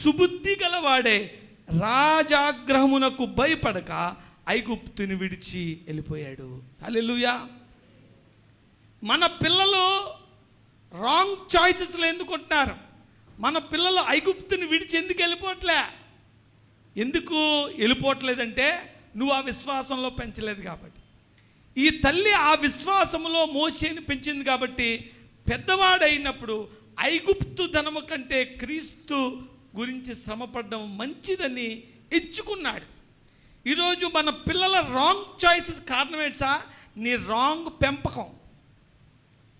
సుబుద్ధి గలవాడే రాజాగ్రహమునకు భయపడక ఐగుప్తుని విడిచి వెళ్ళిపోయాడు. హల్లెలూయా. మన పిల్లలు రాంగ్ చాయిసెస్లో ఎందుకుంటున్నారు? మన పిల్లలు ఐగుప్తుని విడిచి ఎందుకు వెళ్ళిపోవట్లే? ఎందుకు వెళ్ళిపోవట్లేదంటే నువ్వు ఆ విశ్వాసంలో పెంచలేదు కాబట్టి. ఈ తల్లి ఆ విశ్వాసంలో మోషేని పెంచింది కాబట్టి పెద్దవాడైనప్పుడు ఐగుప్తు ధనము కంటే క్రీస్తు గురించి శ్రమపడడం మంచిదని ఎంచుకున్నాడు. ఈరోజు మన పిల్లల రాంగ్ చాయిసెస్ కారణం ఏంటి సార్? నీ రాంగ్ పెంపకం,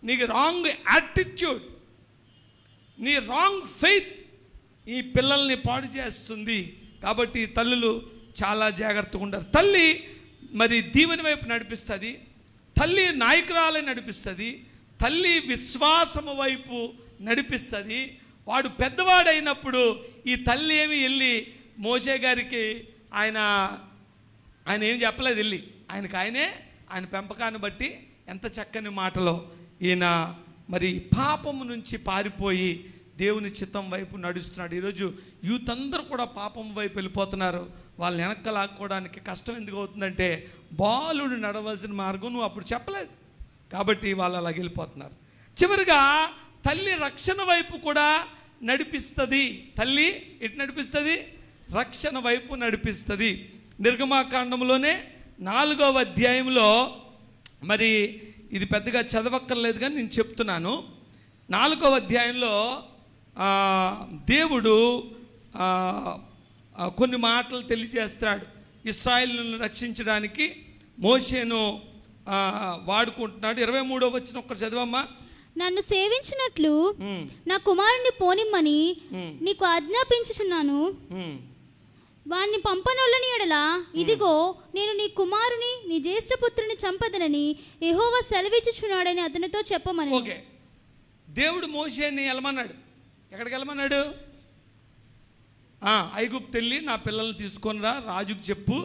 నీకు రాంగ్ యాటిట్యూడ్, నీ రాంగ్ ఫెయిత్ ఈ పిల్లల్ని పాడు చేస్తుంది. కాబట్టి తల్లులు చాలా జాగ్రత్తగా ఉంటారు. తల్లి మరి దీవెన వైపు నడిపిస్తుంది, తల్లి నాయకురాలని నడిపిస్తుంది, తల్లి విశ్వాసము వైపు నడిపిస్తుంది. వాడు పెద్దవాడైనప్పుడు ఈ తల్లి ఏమి వెళ్ళి మోషే గారికి ఆయన ఏం చెప్పలేదు, వెళ్ళి ఆయన పెంపకాన్ని బట్టి ఎంత చక్కని మాటలో ఈయన మరి పాపము నుంచి పారిపోయి దేవుని చిత్తం వైపు నడుస్తున్నాడు. ఈరోజు యూత్ అందరూ కూడా పాపం వైపు వెళ్ళిపోతున్నారు. వాళ్ళని వెనక్కి లాక్కోవడానికి కష్టం ఎందుకు అవుతుందంటే బాలుడు నడవలసిన మార్గం నువ్వు అప్పుడు చెప్పలేదు కాబట్టి వాళ్ళు అలాగ వెళ్ళిపోతున్నారు. చివరిగా తల్లి రక్షణ వైపు కూడా నడిపిస్తుంది. తల్లి ఎటు నడిపిస్తుంది? రక్షణ వైపు నడిపిస్తుంది. నిర్గమాకాండంలోనే 4వ అధ్యాయంలో, మరి ఇది పెద్దగా చదవక్కర్లేదు కానీ నేను చెప్తున్నాను. 4వ అధ్యాయంలో దేవుడు కొన్ని మాటలు తెలియజేస్తాడు. ఇశ్రాయేలును రక్షించడానికి మోషేను వాడుకుంటున్నాడు. 23వ వచనం ఒక్కటి చదవమ్మా. నన్ను సేవించినట్లు నా కుమారుని పోనిమ్మని నీకు ఆజ్ఞాపించుచున్నాను. వాణ్ణి పంపనొల్లని ఎడల ఇదిగో నేను నీ కుమారుని నీ జ్యేష్ఠపుత్రుని చంపదనని యెహోవా సెలవిచ్చుచున్నాడని అతనితో చెప్పమని. ఓకే, దేవుడు మోషేని వెళ్ళమన్నాడు. ఎక్కడికి వెళ్ళమన్నాడు? ఐగుప్తు వెళ్ళి నా పిల్లల్ని తీసుకొని రా, రాజుకు చెప్పు,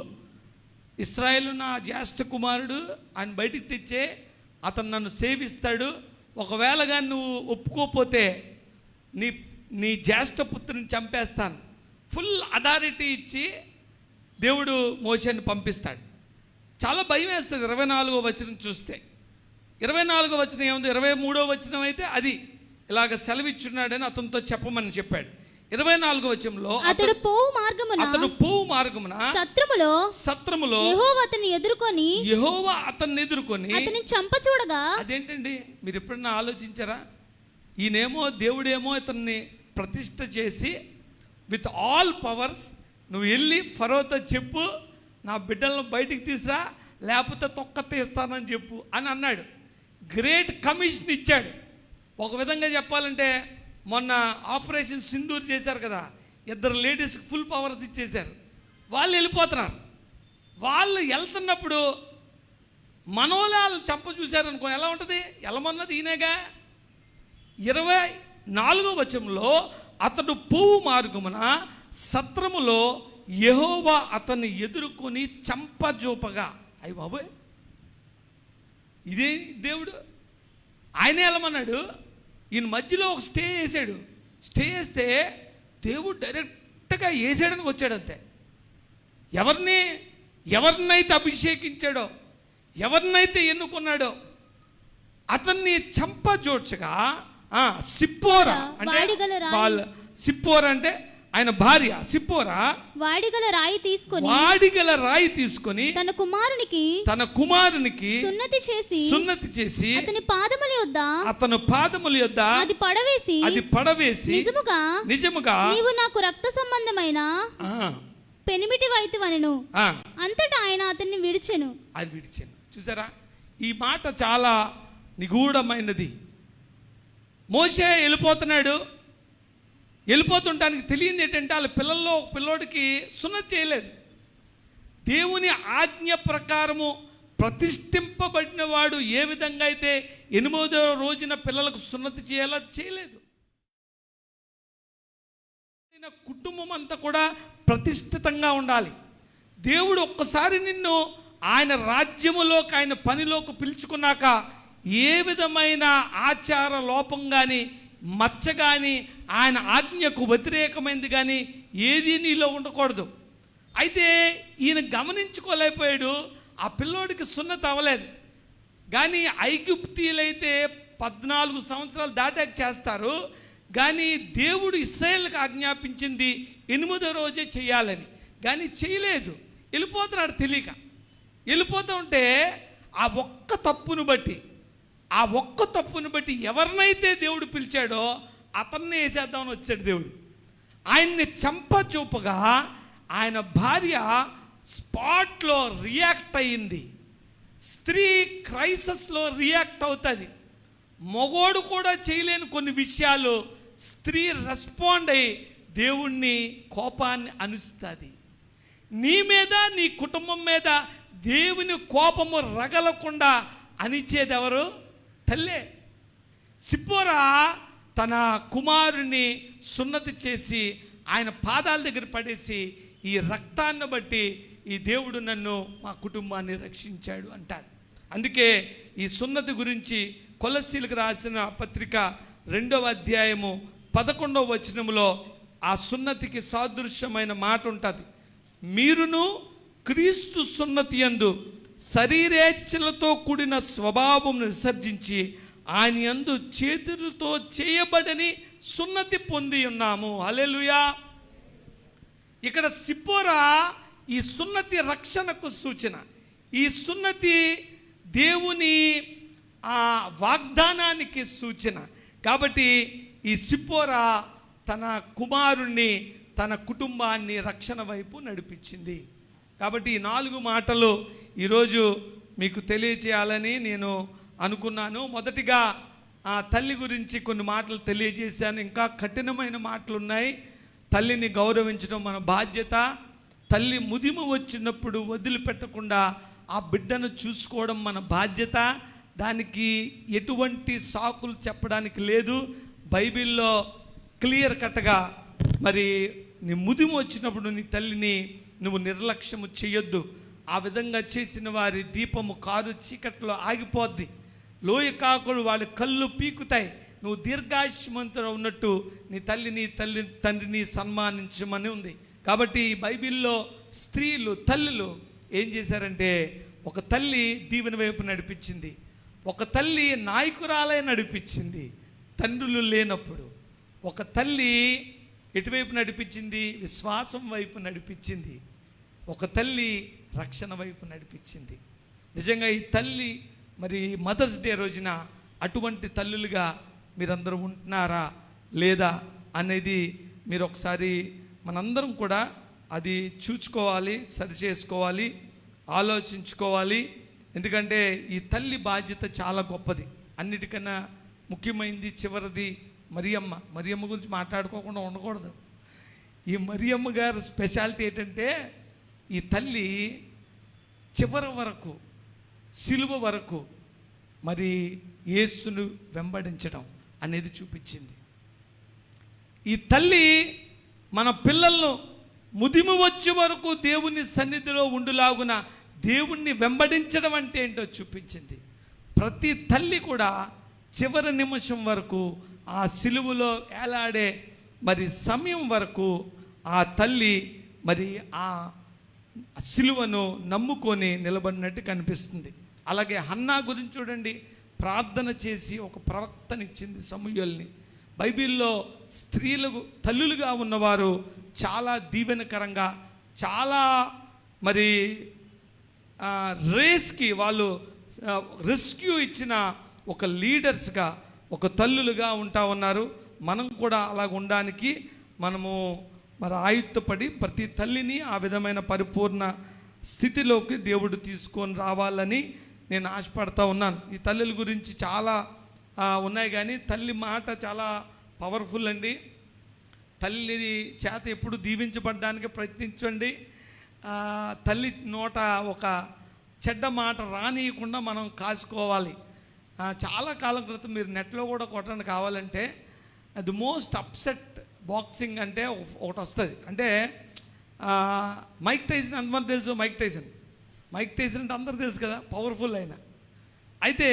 ఇశ్రాయేలు నా జ్యేష్ఠ కుమారుడు, ఆయన బయటికి తెచ్చే, అతను నన్ను సేవిస్తాడు, ఒకవేళ కానీ నువ్వు ఒప్పుకోకపోతే నీ జ్యేష్ఠపుత్రుని చంపేస్తాను. ఫుల్ అథారిటీ ఇచ్చి దేవుడు మోషేని పంపిస్తాడు. చాలా భయం వేస్తుంది 24వ వచనం చూస్తే. 24వ వచనం ఏముంది, 23వ వచనం అయితే అది ఇలాగ సెలవిచ్చున్నాడని అతనితో చెప్పమని చెప్పాడు. 24వ వచనంలో అతడు పోవు మార్గమున సత్రములో యెహోవా అతన్ని ఎదుర్కొని అతన్ని చంపచూడగా. అదేంటండి, మీరు ఎప్పుడన్నా ఆలోచించారా? ఈయనేమో దేవుడేమో ఇతన్ని ప్రతిష్ఠ చేసి విత్ ఆల్ పవర్స్, నువ్వు వెళ్ళి ఫరోతో చెప్పు, నా బిడ్డలను బయటికి తీసురా, లేకపోతే తొక్క తీస్తానని చెప్పు అని అన్నాడు. గ్రేట్ కమిషన్ ఇచ్చాడు. ఒక విధంగా చెప్పాలంటే మొన్న ఆపరేషన్ సింధూర్ చేశారు కదా, 2 లేడీస్కి ఫుల్ పవర్స్ ఇచ్చేశారు. వాళ్ళు వెళ్ళిపోతున్నారు. వాళ్ళు వెళ్తున్నప్పుడు మనోళ్ళు చంప చూశారు అనుకో, ఎలా ఉంటుంది? వెళ్ళమన్నది ఈయనగా. 24వ వచనంలో అతడు పువ్వు మార్గమున సత్రములో యెహోవా అతన్ని ఎదుర్కొని చంపజూపగా. అయ్య బాబోయ్, ఇదే దేవుడు. ఆయనే వెళ్ళమన్నాడు, ఈయన మధ్యలో ఒక స్టే వేసాడు. స్టే వేస్తే దేవుడు డైరెక్ట్గా వేసాడానికి వచ్చాడు అంతే. ఎవరినైతే అభిషేకించాడో, ఎవరినైతే ఎన్నుకున్నాడో అతన్ని చంపజూడ్చగా సిప్పోరా అంటే సిప్పోరా అంటే ఆయన భార్య సిప్పోరా వాడిగల రాయి తీసుకొని తన కుమారునికి సున్నతి చేసి అతని పాదముల యొద్ద అది పడవేసి నిజముగా నీవు నాకు రక్త సంబంధమైన పెనిమిటి వైతివనెను. అంతటా ఆయన అతన్ని విడిచెను. చూసారా, ఈ మాట చాలా నిగూఢమైనది. మోషే వెళ్ళిపోతుంటానికి తెలియంది ఏంటంటే, వాళ్ళ పిల్లల్లో ఒక పిల్లోడికి సున్నతి చేయలేదు. దేవుని ఆజ్ఞ ప్రకారము ప్రతిష్ఠింపబడిన వాడు ఏ విధంగా అయితే 8వ రోజున పిల్లలకు సున్నతి చేయాలో చేయలేదు. కుటుంబం అంతా కూడా ప్రతిష్ఠితంగా ఉండాలి. దేవుడు ఒక్కసారి నిన్ను ఆయన రాజ్యములోకి, ఆయన పనిలోకి పిలుచుకున్నాక ఏ విధమైన ఆచార లోపం కానీ, మచ్చ కానీ, ఆయన ఆజ్ఞకు వ్యతిరేకమైనది కానీ ఏది నీలో ఉండకూడదు. అయితే ఈయన గమనించుకోలేకపోయాడు. ఆ పిల్లోడికి సున్నతి అవ్వలేదు. కానీ ఐగుప్తీయులైతే 14 సంవత్సరాలు దాటాక చేస్తారు. కానీ దేవుడు ఇశ్రాయేలుకు ఆజ్ఞాపించింది 8వ రోజే చేయాలని, కానీ చేయలేదు. వెళ్ళిపోతున్నాడు తెలియక. వెళ్ళిపోతూ ఉంటే ఆ ఒక్క తప్పును బట్టి ఎవరినైతే దేవుడు పిలిచాడో అతన్నే వేసేద్దామని వచ్చాడు దేవుడు. ఆయన్ని చంపచూపగా ఆయన భార్య స్పాట్లో రియాక్ట్ అయ్యింది. స్త్రీ క్రైసిస్లో రియాక్ట్ అవుతుంది. మగోడు కూడా చేయలేని కొన్ని విషయాలు స్త్రీ రెస్పాండ్ అయ్యి దేవుణ్ణి కోపాన్ని అనుస్తుంది. నీ మీద, నీ కుటుంబం మీద దేవుని కోపము రగలకుండా అనిచేది ఎవరు? తల్లే. సిప్పోరా తన కుమారుని సున్నతి చేసి ఆయన పాదాల దగ్గర పడేసి, ఈ రక్తాన్ని బట్టి ఈ దేవుడు నన్ను, మా కుటుంబాన్ని రక్షించాడు అంటారు. అందుకే ఈ సున్నతి గురించి కొలస్సీలకు రాసిన పత్రిక 2వ అధ్యాయము 11వ వచనములో ఆ సున్నతికి సాదృశ్యమైన మాట ఉంటుంది. మీరును క్రీస్తు సున్నతి యందు శరీరేచ్ఛలతో కూడిన స్వభావం విసర్జించి ఆయన యందు చేతులతో చేయబడని సున్నతి పొంది ఉన్నాము. హల్లెలూయా. ఇక్కడ సిప్పోరా ఈ సున్నతి రక్షణకు సూచన. ఈ సున్నతి దేవుని ఆ వాగ్దానానికి సూచన. కాబట్టి ఈ సిప్పోరా తన కుమారుణ్ణి, తన కుటుంబాన్ని రక్షణ వైపు నడిపించింది. కాబట్టి ఈ 4 మాటలు ఈరోజు మీకు తెలియచేయాలని నేను అనుకున్నాను. మొదటిగా ఆ తల్లి గురించి కొన్ని మాటలు తెలియజేశాను. ఇంకా కఠినమైన మాటలు ఉన్నాయి. తల్లిని గౌరవించడం మన బాధ్యత. తల్లి ముదిమ వచ్చినప్పుడు వదిలిపెట్టకుండా ఆ బిడ్డను చూసుకోవడం మన బాధ్యత. దానికి ఎటువంటి సాకులు చెప్పడానికి లేదు. బైబిల్లో క్లియర్ కట్గా మరి నీ ముదిమ వచ్చినప్పుడు నీ తల్లిని నువ్వు నిర్లక్ష్యము చేయొద్దు. ఆ విధంగా చేసిన వారి దీపము కారు చీకట్లో ఆగిపోద్ది. లోయ కాకులు వాళ్ళ కళ్ళు పీకుతాయి. నువ్వు దీర్ఘాయుష్మంతుడు ఉన్నట్టు నీ తండ్రిని సన్మానించమని ఉంది. కాబట్టి ఈ బైబిల్లో స్త్రీలు, తల్లులు ఏం చేశారంటే, ఒక తల్లి దీవెన వైపు నడిపించింది, ఒక తల్లి నాయకురాలై నడిపించింది. తండ్రులు లేనప్పుడు ఒక తల్లి ఎటువైపు నడిపించింది? విశ్వాసం వైపు నడిపించింది. ఒక తల్లి రక్షణ వైపు నడిపించింది. నిజంగా ఈ తల్లి మరి మదర్స్ డే రోజున అటువంటి తల్లులుగా మీరందరూ ఉంటున్నారా లేదా అనేది మీరు ఒకసారి మనందరం కూడా అది చూసుకోవాలి, సరిచేసుకోవాలి, ఆలోచించుకోవాలి. ఎందుకంటే ఈ తల్లి బాధ్యత చాలా గొప్పది. అన్నిటికన్నా ముఖ్యమైనది చివరిది మరియమ్మ గురించి మాట్లాడుకోకుండా ఉండకూడదు. ఈ మరియమ్మ గారు స్పెషాలిటీ ఏంటంటే, ఈ తల్లి చివరి వరకు, సిలువ వరకు మరి యేసును వెంబడించడం అనేది చూపించింది. ఈ తల్లి మన పిల్లలను ముదిమి వచ్చే వరకు దేవుని సన్నిధిలో ఉండులాగున దేవుణ్ణి వెంబడించడం అంటే ఏంటో చూపించింది. ప్రతి తల్లి కూడా చివరి నిమిషం వరకు ఆ సిలువలో ఏలాడే మరి సమయం వరకు ఆ తల్లి మరి ఆ సిలువను నమ్ముకొని నిలబడినట్టు కనిపిస్తుంది. అలాగే హన్నా గురించి చూడండి, ప్రార్థన చేసి ఒక ప్రవక్తనిచ్చింది, సమూయేలుని. బైబిల్లో స్త్రీలకు తల్లులుగా ఉన్నవారు చాలా దీవెనకరంగా, చాలా మరి రేస్కి వాళ్ళు రెస్క్యూ ఇచ్చిన ఒక లీడర్స్గా, ఒక తల్లులుగా ఉంటా ఉన్నారు. మనం కూడా అలాగ ఉండడానికి మనము మరి ఆయుత్తపడి ప్రతి తల్లిని ఆ విధమైన పరిపూర్ణ స్థితిలోకి దేవుడు తీసుకొని రావాలని నేను ఆశపడతా ఉన్నాను. ఈ తల్లుల గురించి చాలా ఉన్నాయి, కానీ తల్లి మాట చాలా పవర్ఫుల్ అండి. తల్లి చేత ఎప్పుడు దీవించబడడానికి ప్రయత్నించండి. తల్లి నోట ఒక చెడ్డ మాట రానియకుండా మనం కాసుకోవాలి. చాలా కాలం క్రితం మీరు నెట్లో కూడా కొట్టండి కావాలంటే, ది మోస్ట్ అప్సెట్ బాక్సింగ్ అంటే ఒకటి వస్తుంది. అంటే మైక్ టైసన్ అందరూ తెలుసు. మైక్ టైసన్ అంటే అందరూ తెలుసు కదా, పవర్ఫుల్ అయిన. అయితే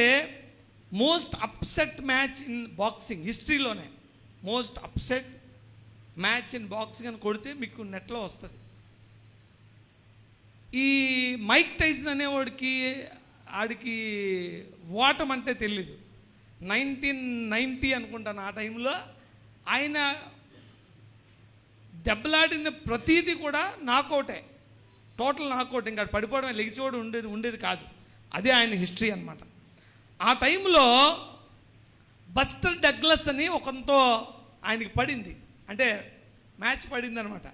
most upset match in boxing హిస్టరీలోనే most upset match in boxing అని కొడితే మీకు నెట్లో వస్తుంది. ఈ మైక్ టైసన్ అనేవాడికి ఆడికి ఓటం అంటే తెలీదు. 1990 అనుకుంటాను ఆ టైంలో ఆయన దెబ్బలాడిన ప్రతీది కూడా నాకౌటే, టోటల్ నాకౌట్. ఇంకా పడిపోవడం, లెగిసిపోవడం ఉండేది కాదు. అదే ఆయన హిస్టరీ అనమాట. ఆ టైంలో బస్టర్ డగ్లస్ అని ఒకంతో ఆయనకి పడింది, అంటే మ్యాచ్ పడింది అనమాట.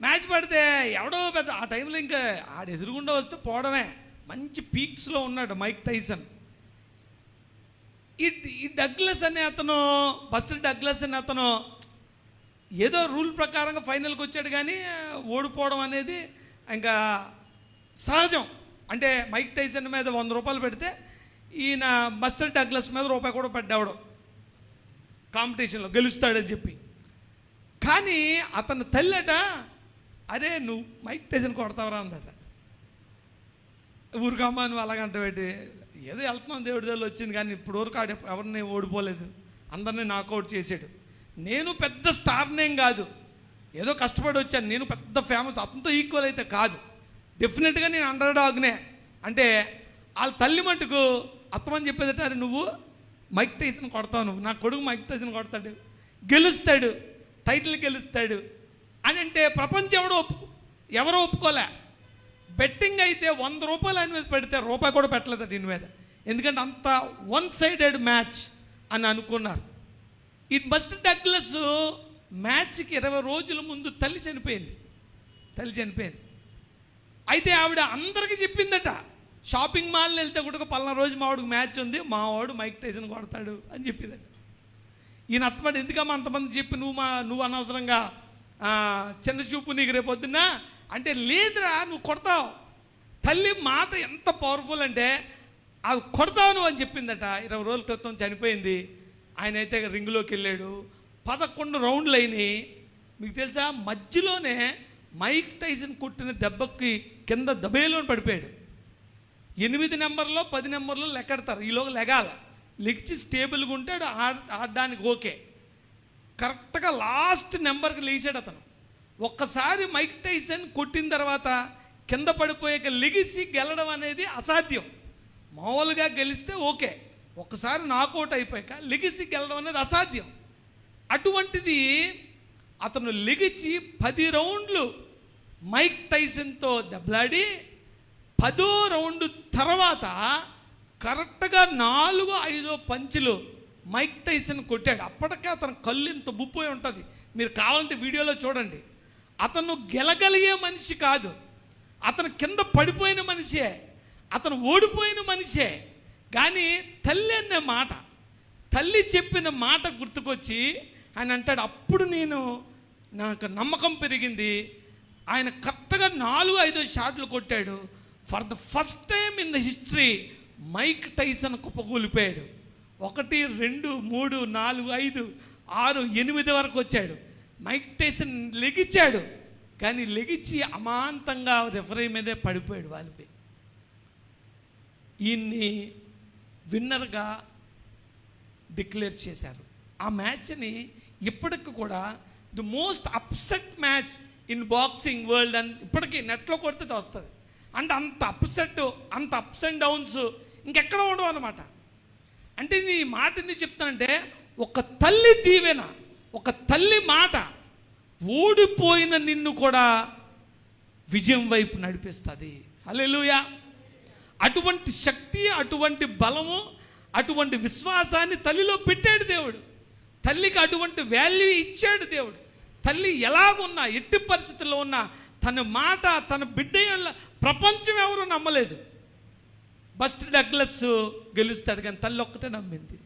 మ్యాచ్ పడితే ఎవడో పెద్ద ఆ టైంలో ఇంకా ఆడ ఎదురుగుండా వస్తే పోవడమే. మంచి పీక్స్లో ఉన్నాడు మైక్ టైసన్. ఈ డగ్లస్ అనే అతను, బస్టర్ డగ్లస్ అనే అతను ఏదో రూల్ ప్రకారంగా ఫైనల్కి వచ్చాడు, కానీ ఓడిపోవడం అనేది ఇంకా సహజం. అంటే మైక్ టైసన్ మీద 100 రూపాయలు పెడితే ఈయన బస్టర్ డగ్లస్ మీద రూపాయి కూడా పడ్డాడు కాంపిటీషన్లో గెలుస్తాడని చెప్పి. కానీ అతని తల్లట, అరే నువ్వు మైక్ టైసన్ కొడతావరా అందట. ఊరికమ్మా నువ్వు అలాగంటే ఏదో వెళ్తున్నాం, దేవుడి దగ్గర వచ్చింది, కానీ ఇప్పుడు వరకు ఎవరిని ఓడిపోలేదు, అందరినీ నాకౌట్ చేసాడు. నేను పెద్ద స్టార్నేం కాదు, ఏదో కష్టపడి వచ్చాను, నేను పెద్ద ఫేమస్, అతనితో ఈక్వల్ అయితే కాదు, డెఫినెట్గా నేను అండర్ డాగ్నే. అంటే వాళ్ళ తల్లి మటుకు అత్తమని చెప్పేదట, అరే నువ్వు మైక్ టైసన్ కొడతావు, నువ్వు నా కొడుకు మైక్ టైసన్ కొడతాడు, గెలుస్తాడు, టైటిల్ గెలుస్తాడు అని అంటే ప్రపంచం ఎవరో ఒప్పుకోలే. బెట్టింగ్ అయితే 100 రూపాయలు ఆయన మీద పెడితే రూపాయి కూడా పెట్టలేదట దీని మీద, ఎందుకంటే అంత వన్ సైడెడ్ మ్యాచ్ అని అనుకున్నారు. ఈ బస్టర్ డగ్లస్ మ్యాచ్కి 20 రోజుల ముందు తల్లి చనిపోయింది. అయితే ఆవిడ అందరికీ చెప్పిందట, షాపింగ్ మాల్ వెళ్తే కూడా పలానా రోజు మావాడికి మ్యాచ్ ఉంది, మావాడు మైక్ టైసన్ కొడతాడు అని చెప్పిందట. ఈయన అత్తమాట, ఎందుకమ్మా అంతమంది చెప్పి నువ్వు అనవసరంగా చిన్న చూపు నీకు రేపొద్దున్నా అంటే, లేదురా నువ్వు కొడతావు. తల్లి మాట ఎంత పవర్ఫుల్ అంటే అవి కొడతావు నువ్వు అని చెప్పిందట. 20 రోజుల క్రితం చనిపోయింది. ఆయన అయితే రింగులోకి వెళ్ళాడు, 11 రౌండ్లు అయినాయి. మీకు తెలుసా, మధ్యలోనే మైక్ టైసన్ కొట్టిన దెబ్బకి కింద దబేలో పడిపోయాడు. 8 నెంబర్లో 10 నెంబర్లో లెక్కెడతారు. ఈలోగా లెగాల, లెగిచి స్టేబుల్గా ఉంటే ఆడడానికి ఓకే. కరెక్ట్గా లాస్ట్ నెంబర్కి లేచాడు అతను. ఒక్కసారి మైక్ టైసన్ కొట్టిన తర్వాత కింద పడిపోయాక లెగిసి గెలడం అనేది అసాధ్యం. మామూలుగా గెలిస్తే ఓకే, ఒక్కసారి నాకౌట్ అయిపోయాక లెగిసి గెలడం అనేది అసాధ్యం. అటువంటిది అతను లెగిచి 10 రౌండ్లు మైక్ టైసన్తో దెబ్బలాడి 10వ రౌండ్ తర్వాత కరెక్ట్గా 4-5 పంచులు మైక్ టైసన్ కొట్టాడు. అప్పటికే అతను కళ్ళు ఇంత బుప్పోయి ఉంటుంది, మీరు కావాలంటే వీడియోలో చూడండి. అతను గెలగలిగే మనిషి కాదు, అతను కింద పడిపోయిన మనిషే, అతను ఓడిపోయిన మనిషే. కానీ తల్లి అనే మాట, తల్లి చెప్పిన మాట గుర్తుకొచ్చి ఆయన అంటాడు, అప్పుడు నాకు నమ్మకం పెరిగింది. ఆయన కరెక్ట్గా 4-5 షాట్లు కొట్టాడు. For the first time in the history Mike Tyson కుప్పకూలిపోయాడు. 1, 2, 3, 4, 5, 6, 8 వరకు వచ్చాడు. మైక్ టైసన్ లెగిచాడు, కానీ లెగిచి అమాంతంగా రెఫరీ మీదే పడిపోయాడు, వాలిపోయి. ఈయన్ని విన్నర్గా డిక్లేర్ చేశారు. ఆ మ్యాచ్ని ఇప్పటికి కూడా the most upset match in boxing world అని ఇప్పటికీ నెట్లో కొడితే వస్తుంది. అంటే అంత అప్సెట్, అంత అప్స్ అండ్ డౌన్స్ ఇంకెక్కడ ఉండవు అన్నమాట. అంటే నీ మాట ఎందుకు చెప్తానంటే, ఒక తల్లి దీవెన, ఒక తల్లి మాట ఓడిపోయిన నిన్ను కూడా విజయం వైపు నడిపిస్తుంది. హల్లెలూయా. అటువంటి శక్తి, అటువంటి బలము, అటువంటి విశ్వాసాన్ని తల్లిలో పెట్టాడు దేవుడు. తల్లికి అటువంటి వాల్యూ ఇచ్చాడు దేవుడు. తల్లి ఎలాగున్నా, ఎట్టి పరిస్థితుల్లో ఉన్నా తన మాట, తన బిడ్డ ప్రపంచం ఎవరు నమ్మలేదు. బస్ట్ డగ్లస్ గెలుస్తాడు, కానీ తల్లి ఒక్కటే నమ్మింది.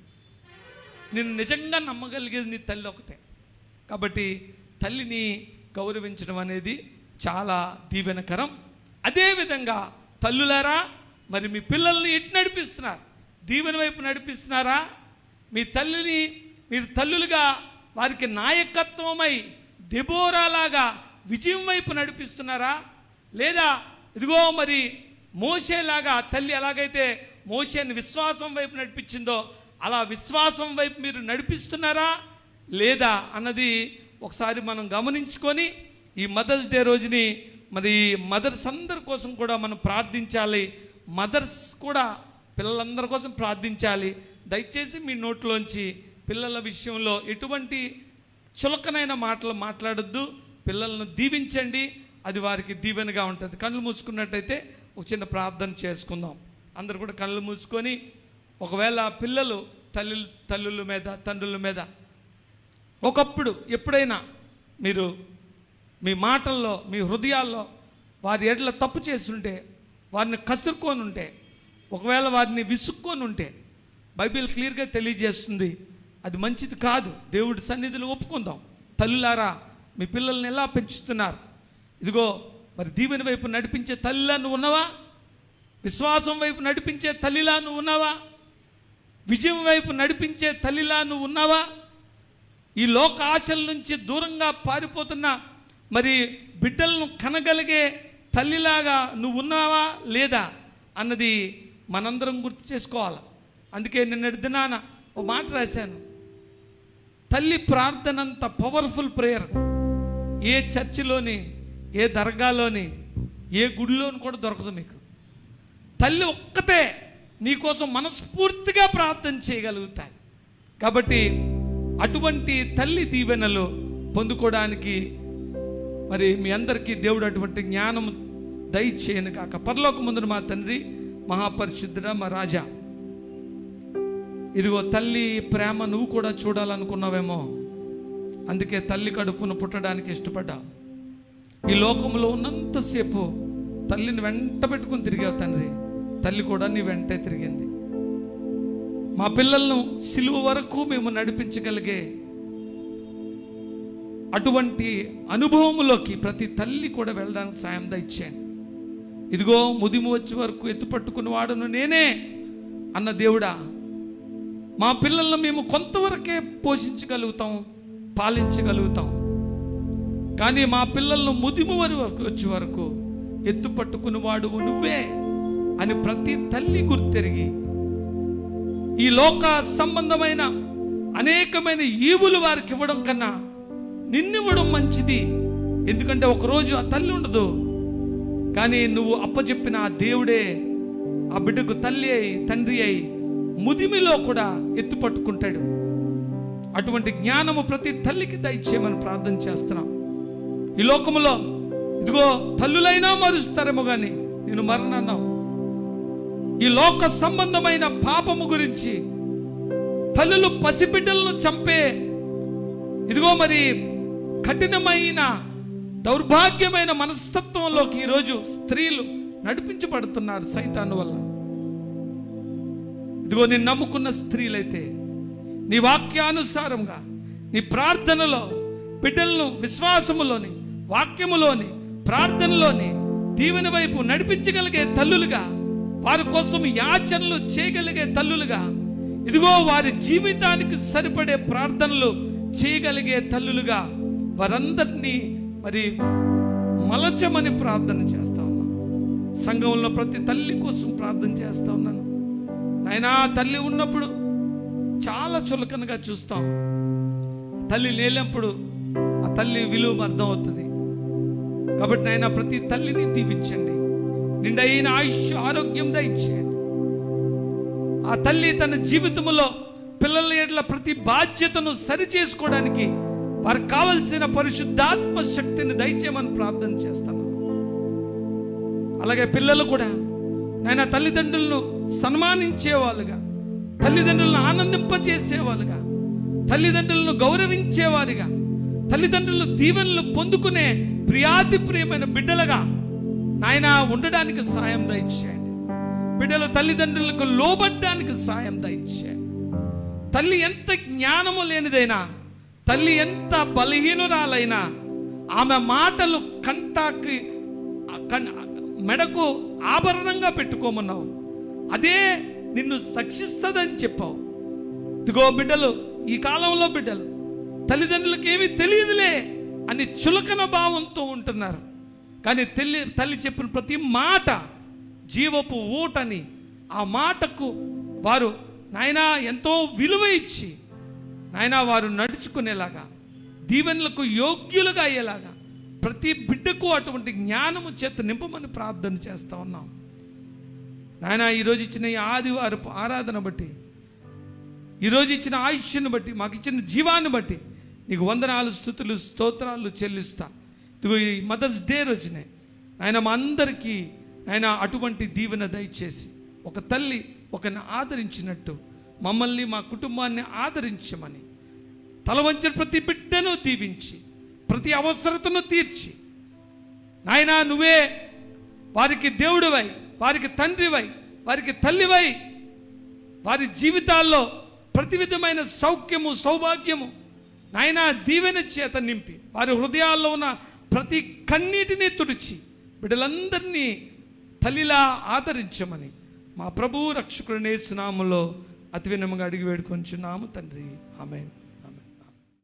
నేను నిజంగా నమ్మగలిగేది నీ తల్లి ఒకటే. కాబట్టి తల్లిని గౌరవించడం అనేది చాలా దీవెనకరం. అదేవిధంగా తల్లులారా, మరి మీ పిల్లల్ని ఎటు నడిపిస్తున్నారు? దీవెన వైపు నడిపిస్తున్నారా? మీ తల్లిని మీరు తల్లులుగా వారికి నాయకత్వమై దెబోరాలాగా విజయం వైపు నడిపిస్తున్నారా? లేదా ఇదిగో మరి మోషేలాగా తల్లి ఎలాగైతే మోషేని విశ్వాసం వైపు నడిపించిందో అలా విశ్వాసం వైపు మీరు నడిపిస్తున్నారా లేదా అన్నది ఒకసారి మనం గమనించుకొని ఈ మదర్స్ డే రోజుని మరి మదర్స్ అందరి కోసం కూడా మనం ప్రార్థించాలి. మదర్స్ కూడా పిల్లలందరి కోసం ప్రార్థించాలి. దయచేసి మీ నోట్లోంచి పిల్లల విషయంలో ఎటువంటి చులకనైన మాటలు మాట్లాడొద్దు. పిల్లలను దీవించండి, అది వారికి దీవెనగా ఉంటుంది. కళ్ళు మూసుకున్నట్టయితే ఒక చిన్న ప్రార్థన చేసుకుందాం. అందరు కూడా కళ్ళు మూసుకొని, ఒకవేళ పిల్లలు తల్లుల మీద, తండ్రుల మీద ఒకప్పుడు ఎప్పుడైనా మీరు మీ మాటల్లో, మీ హృదయాల్లో వారి ఎడల తప్పు చేస్తుంటే, వారిని కసురుకొని ఉంటే, ఒకవేళ వారిని విసుక్కొని ఉంటే, బైబిల్ క్లియర్గా తెలియజేస్తుంది అది మంచిది కాదు. దేవుడి సన్నిధిలో ఒప్పుకుందాం. తల్లులారా, మీ పిల్లల్ని ఎలా పెంచుతున్నారు? ఇదిగో మరి దీవెన వైపు నడిపించే తల్లిలా నువ్వు ఉన్నావా? విశ్వాసం వైపు నడిపించే తల్లిలా నువ్వు ఉన్నావా? విజయం వైపు నడిపించే తల్లిలా నువ్వు ఉన్నావా? ఈ లోక ఆశల నుంచి దూరంగా పారిపోతున్న మరి బిడ్డలను కనగలిగే తల్లిలాగా నువ్వు ఉన్నావా లేదా అన్నది మనందరం గుర్తు చేసుకోవాలి. అందుకే నిన్నటి దినాన ఓ మాట రాశాను, తల్లి ప్రార్థన అంత పవర్ఫుల్ ప్రేయర్ ఏ చర్చిలోని, ఏ దర్గాలోని, ఏ గుడిలోని కూడా దొరకదు మీకు. తల్లి ఒక్కతే నీకోసం మనస్ఫూర్తిగా ప్రార్థన చేయగలుగుతాయి. కాబట్టి అటువంటి తల్లి దీవెనలు పొందుకోవడానికి మరి మీ అందరికీ దేవుడు అటువంటి జ్ఞానం దయచేయను కాక. పరలోకమందున మా తండ్రి, మహాపరిశుద్ధుడా, మా రాజా, ఇదిగో తల్లి ప్రేమ నువ్వు కూడా చూడాలనుకున్నావేమో, అందుకే తల్లి కడుపును పుట్టడానికి ఇష్టపడ్డావు. ఈ లోకంలో ఉన్నంతసేపు తల్లిని వెంట పెట్టుకుని తిరిగావు తండ్రి. తల్లి కూడా నీ వెంటే తిరిగింది. మా పిల్లలను సిలువ వరకు మేము నడిపించగలిగే అటువంటి అనుభవంలోకి ప్రతి తల్లి కూడా వెళ్ళడానికి సాయం దయచేయండి. ఇదిగో ముదిము వచ్చే వరకు ఎత్తుపట్టుకుని వాడును నేనే అన్న దేవుడా, మా పిల్లలను మేము కొంతవరకే పోషించగలుగుతాం, పాలించగలుగుతాం. కానీ మా పిల్లలను ముదిము వరకు వచ్చే వరకు ఎత్తుపట్టుకుని వాడువు నువ్వే అని ప్రతి తల్లి గుర్తెరిగి ఈ లోక సంబంధమైన అనేకమైన ఈవులు వారికి ఇవ్వడం కన్నా నిన్నివ్వడం మంచిది. ఎందుకంటే ఒకరోజు ఆ తల్లి ఉండదు, కానీ నువ్వు అప్పచెప్పిన ఆ దేవుడే ఆ బిడ్డకు తల్లి అయి తండ్రి అయి ముదిమిలో కూడా ఎత్తు పట్టుకుంటాడు. అటువంటి జ్ఞానము ప్రతి తల్లికి దయచేయమని ప్రార్థన చేస్తున్నాం. ఈ లోకములో ఇదిగో తల్లులైనా మరుస్తారేమో కానీ నేను మరణన్నావు. ఈ లోక సంబంధమైన పాపము గురించి తల్లులు పసిబిడ్డలను చంపే ఇదిగో మరి కఠినమైన దౌర్భాగ్యమైన మనస్తత్వంలోకి ఈరోజు స్త్రీలు నడిపించబడుతున్నారు సైతాను వల్ల. ఇదిగో నేను నమ్ముకున్న స్త్రీలైతే నీ వాక్యానుసారంగా నీ ప్రార్థనలో బిడ్డలను విశ్వాసములోని వాక్యములోని ప్రార్థనలోని దీవెన వైపు నడిపించగలిగే తల్లులుగా, వారి కోసం యాచనలు చేయగలిగే తల్లులుగా, ఇదిగో వారి జీవితానికి సరిపడే ప్రార్థనలు చేయగలిగే తల్లులుగా వారందరినీ మరి మలచమని ప్రార్థన చేస్తా ఉన్నాను. సంఘంలో ప్రతి తల్లి కోసం ప్రార్థన చేస్తా ఉన్నాను. నాయనా, తల్లి ఉన్నప్పుడు చాలా చులకనగా చూస్తాం. తల్లి లేనప్పుడు ఆ తల్లి విలువ అర్థం అవుతుంది. కాబట్టి నాయనా, ప్రతి తల్లిని దీవించండి, నిండైన ఆయుష్ ఆరోగ్యం దయచేయండి. ఆ తల్లి తన జీవితంలో పిల్లల ఎడల ప్రతి బాధ్యతను సరి చేసుకోవడానికి వారికి కావలసిన పరిశుద్ధాత్మ శక్తిని దయచేయమని ప్రార్థన చేస్తాను. అలాగే పిల్లలు కూడా నాయన తల్లిదండ్రులను సన్మానించేవాళ్ళుగా, తల్లిదండ్రులను ఆనందింపజేసేవాళ్ళుగా, తల్లిదండ్రులను గౌరవించేవారిగా, తల్లిదండ్రులు దీవెనలు పొందుకునే ప్రియాతి ప్రియమైన బిడ్డలుగా నాయన ఉండడానికి సాయం దయచేయండి. బిడ్డలు తల్లిదండ్రులకు లోబడ్డానికి సాయం దయచేయండి. తల్లి ఎంత జ్ఞానము లేనిదైనా, తల్లి ఎంత బలహీనురాలైనా ఆమె మాటలు కంటాకి మెడకు ఆభరణంగా పెట్టుకోమన్నావు. అదే నిన్ను రక్షిస్తుందని చెప్పావు. ఇదిగో బిడ్డలు, ఈ కాలంలో బిడ్డలు తల్లిదండ్రులకు ఏమీ తెలియదులే అని చులకన భావంతో ఉంటున్నారు. కానీ తల్లి చెప్పిన ప్రతి మాట జీవపు ఊటని, ఆ మాటకు వారు నాయనా ఎంతో విలువ ఇచ్చి నాయనా వారు నడుచుకునేలాగా, దీవెనలకు యోగ్యులుగా అయ్యేలాగా ప్రతి బిడ్డకు అటువంటి జ్ఞానము చేత నింపమని ప్రార్థన చేస్తూ ఉన్నాం. నాయనా, ఈరోజు ఇచ్చిన ఈ ఆదివారపు ఆరాధన బట్టి, ఈరోజు ఇచ్చిన ఆయుష్ను బట్టి, మాకు ఇచ్చిన జీవాన్ని బట్టి నీకు వందనాలు, స్తుతులు, స్తోత్రాలు చెల్లిస్తా. ఇదిగో ఈ మదర్స్ డే రోజునే ఆయన మా అందరికీ ఆయన అటువంటి దీవెన దయచేసి, ఒక తల్లి ఒకరిని ఆదరించినట్టు మమ్మల్ని మా కుటుంబాన్ని ఆదరించమని, తలవంచిన ప్రతి బిడ్డను దీవించి ప్రతి అవసరతను తీర్చి నాయనా నువ్వే వారికి దేవుడివై, వారికి తండ్రివై, వారికి తల్లివై, వారి జీవితాల్లో ప్రతి విధమైన సౌఖ్యము సౌభాగ్యము నాయనా దీవెన చేత నింపి వారి హృదయాల్లో ఉన్న ప్రతి కన్నీటిని తుడిచి బిడ్డలందరినీ తల్లిలా ఆదరించమని మా ప్రభువు రక్షకుడైన యేసు నామములో అతి వినమ్రంగా అడిగి వేడుకొంచున్నాము తండ్రి. ఆమేన్.